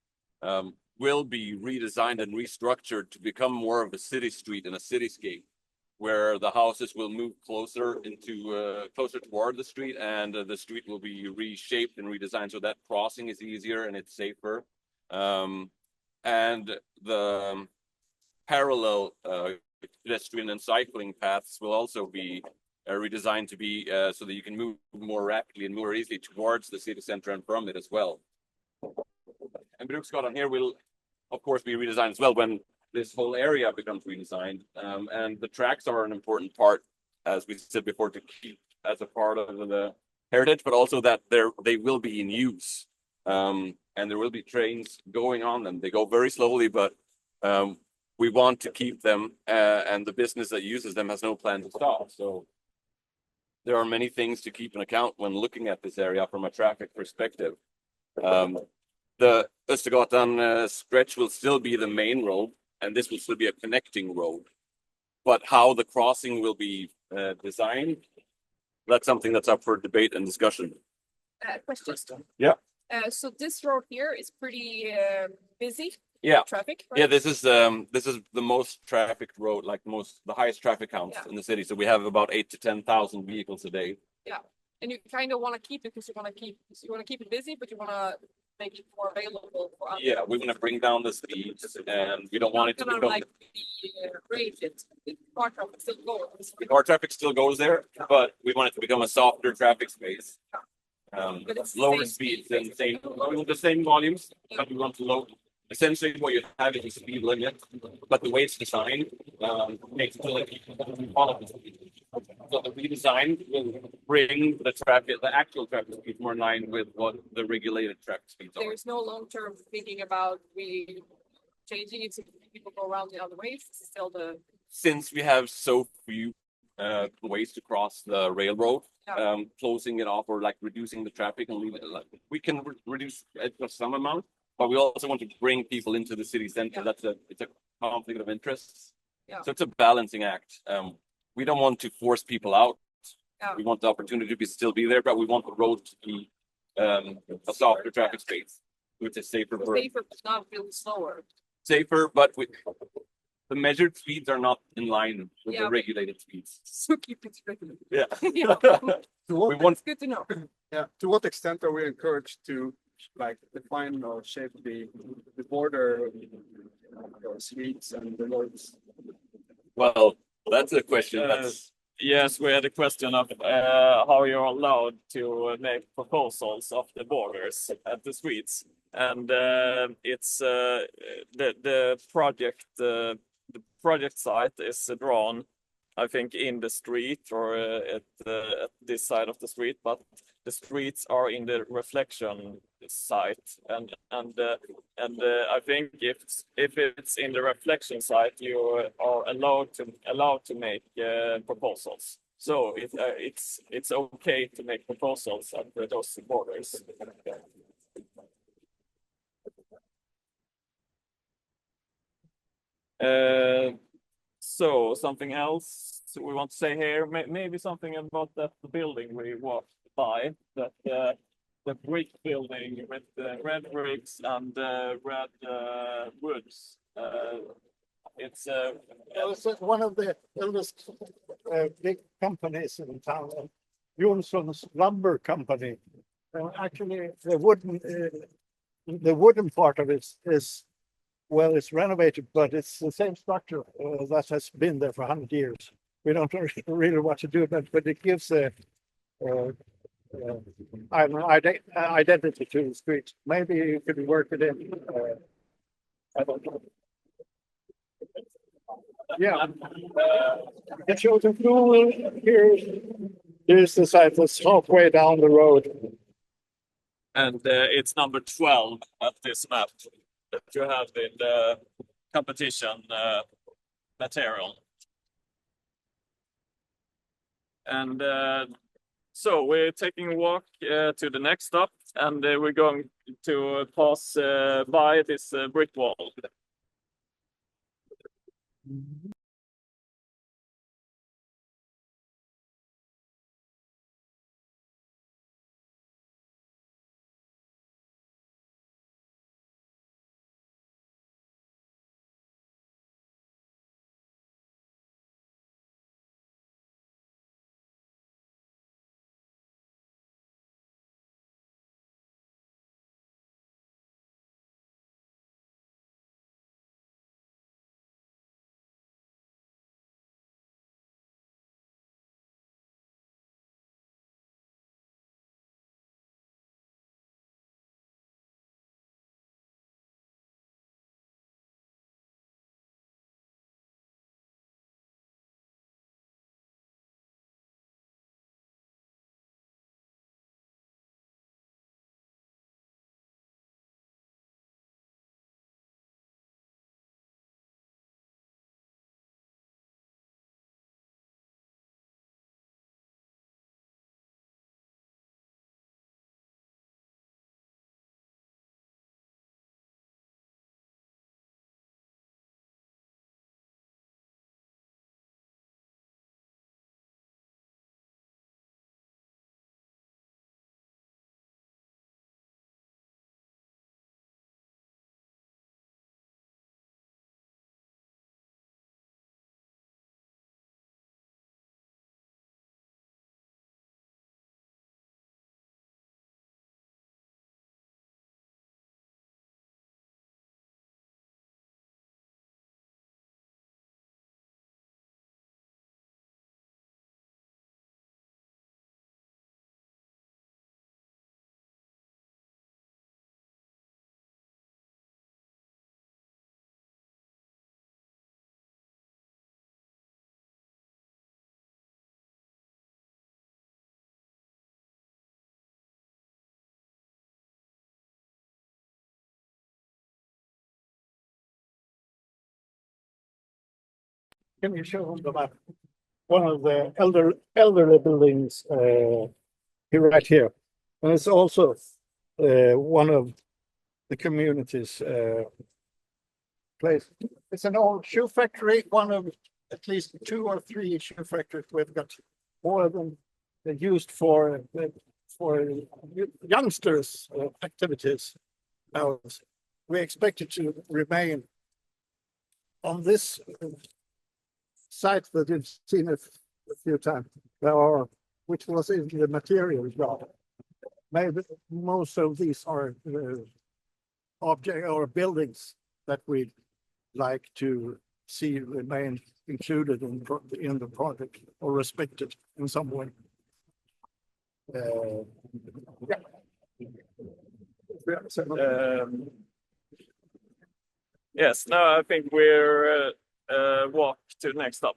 will be redesigned and restructured to become more of a city street and a cityscape, where the houses will move closer toward the street, and the street will be reshaped and redesigned so that crossing is easier and it's safer. And the parallel pedestrian and cycling paths will also be redesigned to be so that you can move more rapidly and more easily towards the city center and from it as well. And Bruksgatan here will, of course, be redesigned as well when this whole area becomes redesigned. And the tracks are an important part, as we said before, to keep as a part of the heritage, but also that they will be in use. And there will be trains going on them. They go very slowly, but we want to keep them, and the business that uses them has no plan to stop. So there are many things to keep in account when looking at this area from a traffic perspective. The Östergatan stretch will still be the main road, and this will still be a connecting road. But how the crossing will be designed, that's something that's up for debate and discussion. Question. Yeah. So this road here is pretty busy. Yeah. Traffic. Right? Yeah, this is the most trafficked road, like the highest traffic counts in the city. So we have about 8,000 to 10,000 vehicles a day. Yeah, and you kind of want to keep it because you want to keep it busy, but you want to make it more available for others. Yeah, we want to bring down the speeds, and we don't want it to become like rated. Car traffic still goes. Car traffic still goes there, but we want it to become a softer traffic space. Lower speeds and the same volumes, but we want to load. Essentially, what you have is a speed limit, but the way it's designed makes it so that you can follow the speed. So the redesign will bring the traffic, the actual traffic speed more in line with what the regulated traffic speeds are. There's no long-term thinking about we changing it so people go around the other ways. This is still the, Since we have so few ways to cross the railroad, Yeah. closing it off or like reducing the traffic and leave it, like, we can reduce it to some amount, but we also want to bring people into the city center. Yeah. It's a conflict of interests. Yeah. So it's a balancing act. We don't want to force people out. Yeah. We want the opportunity to still be there, but we want the road to be a softer traffic space, which is safer, safer, but not really slower. but the measured speeds are not in line with Yeah, the but- regulated speeds. So keep it straight. Yeah. Yeah. To what, We want It's good to know. yeah, to what extent are we encouraged to like define or shape the border streets and the roads? well, that's a question. That's Yes, we had a question of how you're allowed to make proposals of the borders at the streets, and it's the project site is drawn, I think, in the street or at this side of the street, but the streets are in the reflection site, and I think if it's in the reflection site, you are allowed to make proposals. So it's okay to make proposals at those borders. So something else we want to say here, maybe something about that building we walked by, that the brick building with the red bricks and red woods. It's It's one of the oldest big companies in town, Jonsson's Lumber Company. Actually, the wooden part of it is, well, it's renovated, but it's the same structure that has been there for 100 years. We don't really want to do that, but it gives a identity to the street. Maybe you could work it in. I don't know. Yeah. It shows a blue here. Here's the site that's halfway down the road. and it's number 12 at this map that you have in the competition material. And so we're taking a walk to the next stop, and we're going to pass by this brick wall. Can you show them the map? One of the elderly buildings here, right here. And it's also one of the community's place. It's an old shoe factory, one of at least 2 or 3 shoe factories we've got, more of them used for youngsters activities. Now, we expect it to remain on this site that you've seen a few times. There are, which was in the material job. Maybe most of these are object or buildings that we'd like to see remain included in the project or respected in some way. Yes, now I think we're walk to the next stop.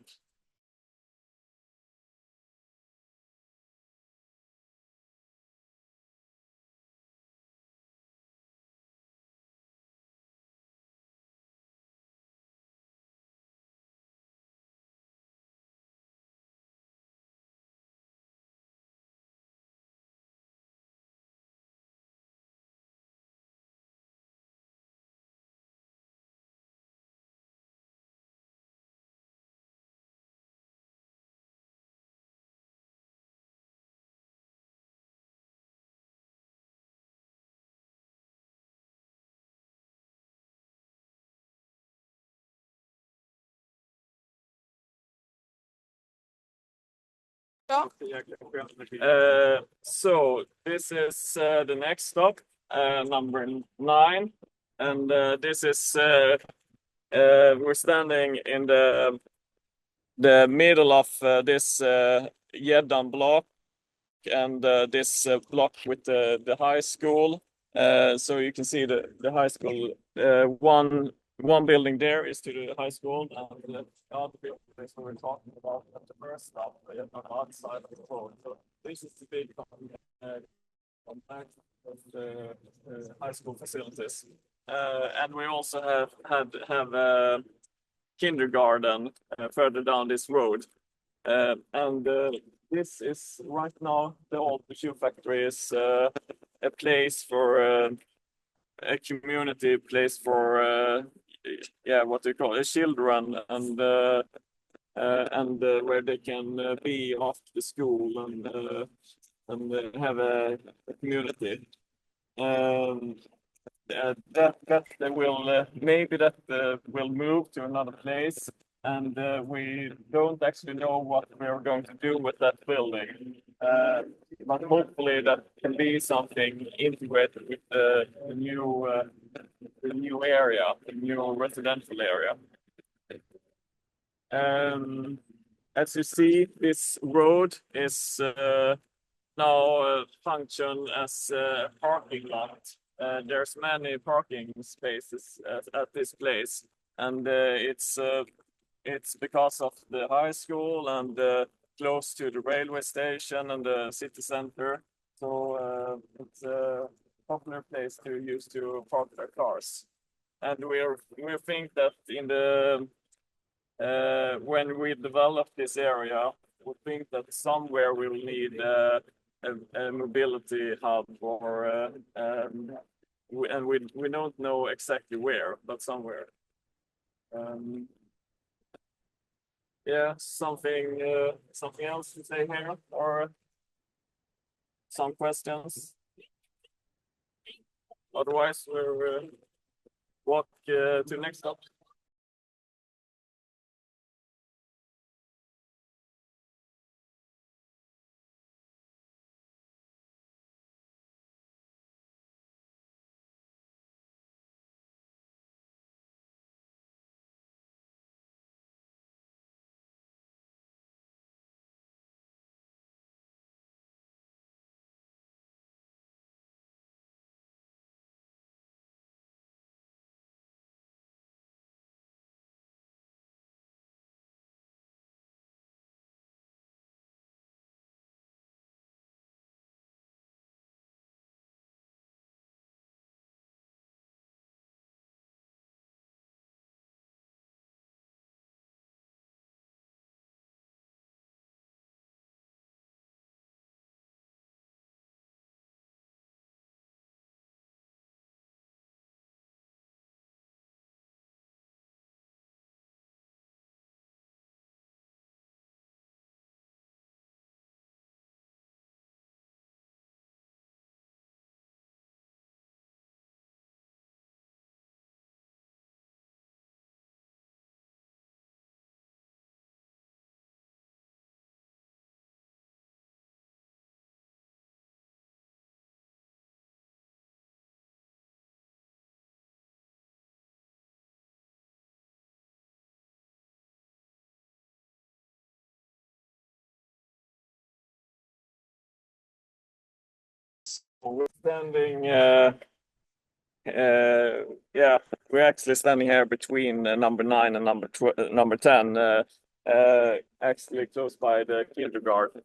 So this is the next stop, number 9, and this is we're standing in the middle of this Gäddan block and this block with the high school. So you can see the high school. One building there is to the high school, and the other building is what we're talking about at the first stop, on the other side of the road. So this is the big compact of the high school facilities, and we also have kindergarten further down this road, and this is right now the old shoe factory is a place for a community place for what do you call it, children, and where they can be after the school and have a community. That they will maybe that will move to another place, and we don't actually know what we're going to do with that building. But hopefully that can be something integrated with the new area, the new residential area. As you see, this road is now function as a parking lot. There's many parking spaces at this place, and it's because of the high school and close to the railway station and the city center. So it's a popular place to use to park their cars. And we think that in the when we develop this area, we think that somewhere we will need a mobility hub, or and we don't know exactly where, but somewhere. Something else to say here, or some questions? Otherwise, we'll walk to the next stop. We're standing, yeah, we're actually standing here between number 9 and number 10, actually close by the kindergarten.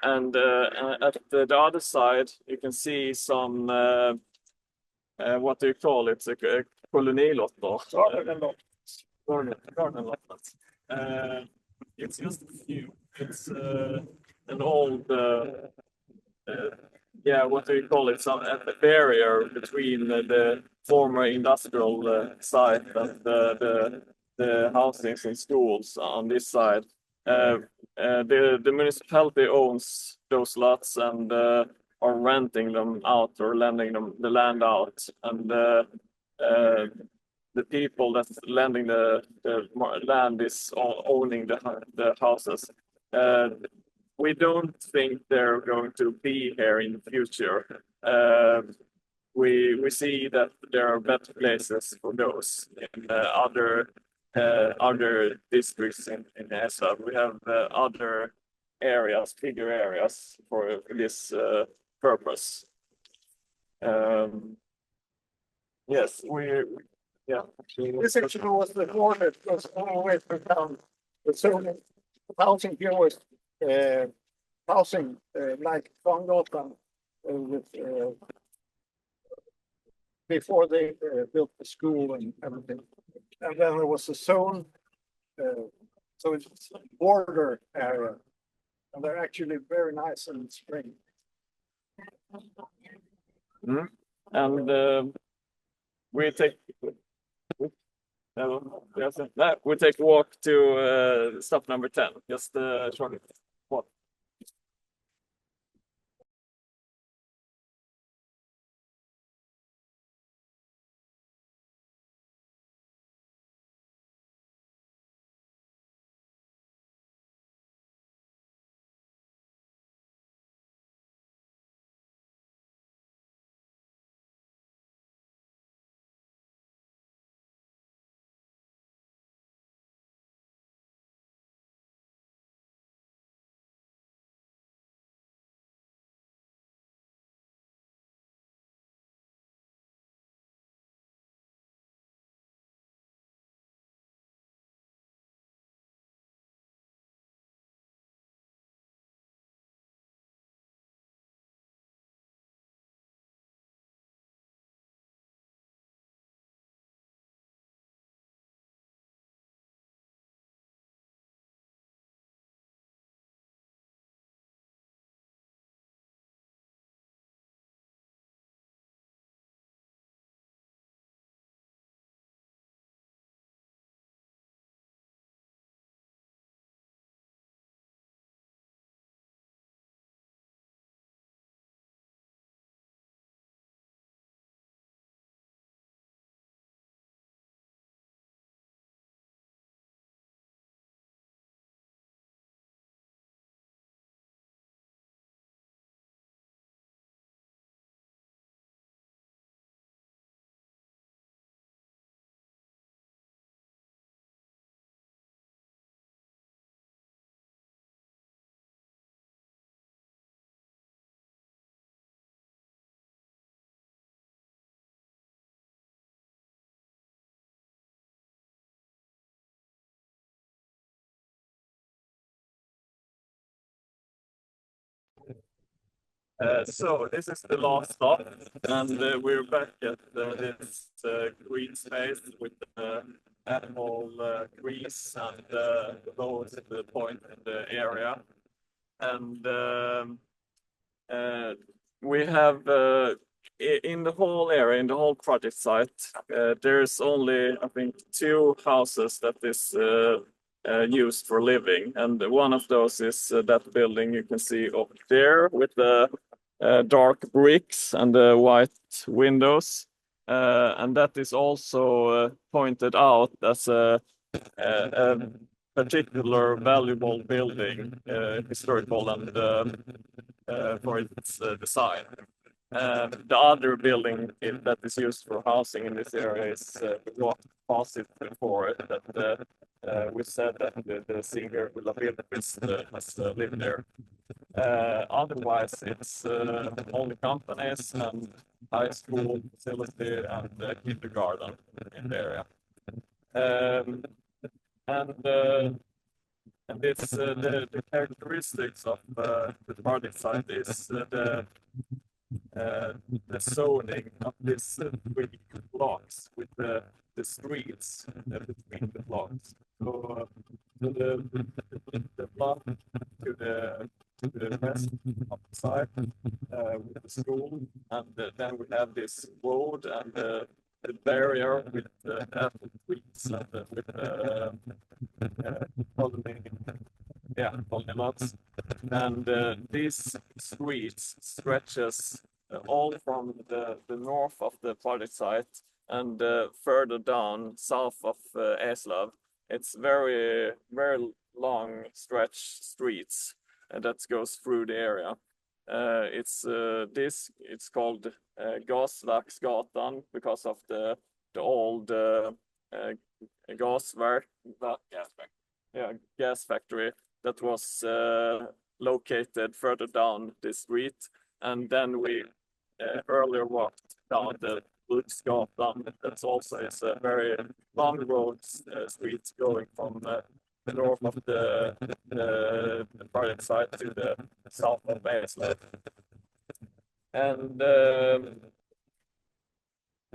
And at the other side, you can see some, what do you call it? A kolonilotter. Garden lots. It's just a few. It's an old, yeah, what do you call it? Some a barrier between the former industrial site and the housings and schools on this side. The municipality owns those lots and are renting them out or lending them the land out, and the people that's lending the land is owning the houses. We don't think they're going to be here in the future. We see that there are better places for those in other districts in Eslöv. We have other areas, bigger areas for this purpose. Yes, yeah. This actually was the corner, it was all the way through town. The zoning, housing here was housing like Fångatan with before they built the school and everything. And then there was a zone, so it's a border area. And they're actually very nice in the spring. And we take we take a walk to stop number 10, just a short walk. So this is the last stop, and we're back at this green space with animal trees and lowest point in the area. And we have in the whole area, in the whole project site, there's only, I think, 2 houses that is used for living, and one of those is that building you can see up there with the dark bricks and the white windows, and that is also pointed out as a particular valuable building, historical and for its design. The other building that is used for housing in this area is what passed before it, that we said that the singer Ulla Lindqvist has lived there. Otherwise, it's only companies and high school facility and kindergarten in the area. And it's the characteristics of the project site is the zoning of these three blocks with the streets between the blocks. So the block to the west of the site with the school, and then we have this road and the barrier with the trees and with polymers. And these streets stretches all from the north of the project site and further down south of Eslöv. It's very long stretch streets that goes through the area. It's called Gasverksgatan because of the old gas factory that was located further down the street. And then we earlier walked down the Bruksgatan. That's also is a very long road street going from the north of the project site to the south of Eslöv. And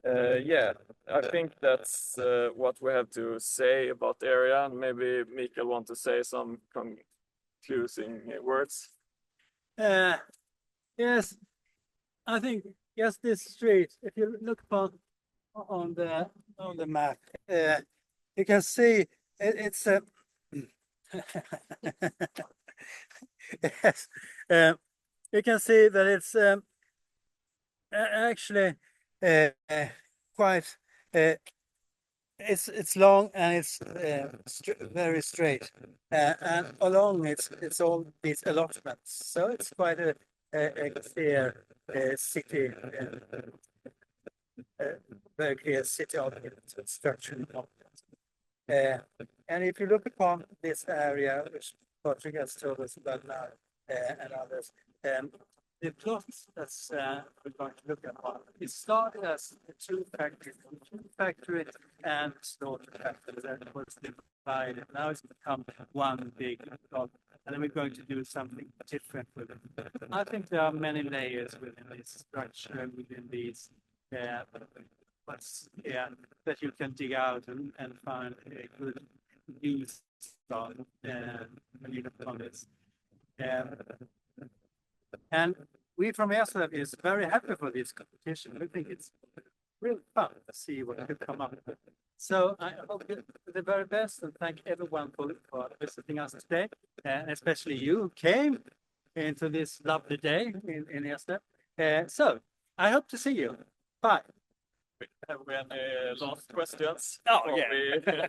I think that's what we have to say about the area. And maybe Mikael want to say some concluding words. Yes, I think yes, this street. If you look on the map, you can see it's a. Yes, you can see that it's actually quite. It's long and it's very straight, and along it's all these allotments. So it's quite a clear city, very clear city structure. And if you look upon this area, which Patrick has told us about now, and others, the plots that's we're going to look at, it started as two factories and slaughter factory that was divided. Now it's become one big plot, and then we're going to do something different with it. I think there are many layers within this structure, within these that you can dig out and find a good use on this. And we from Eslöv is very happy for this competition. We think it's really fun to see what could come up with. So I hope you the very best and thank everyone for visiting us today, and especially you who came into this lovely day in Eslöv. So I hope to see you. Bye. Have we any last questions? Oh, yeah.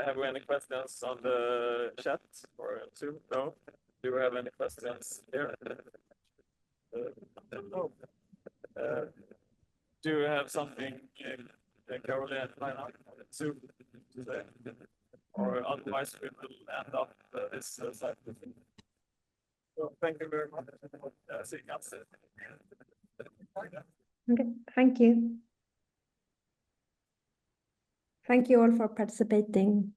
Have we any questions on the chat or Zoom? No? Do we have any questions here? No. Do you have something, Caroline, Zoom to say? Or otherwise we will end up this site. So thank you very much. Seeing us. Okay, thank you. Thank you all for participating.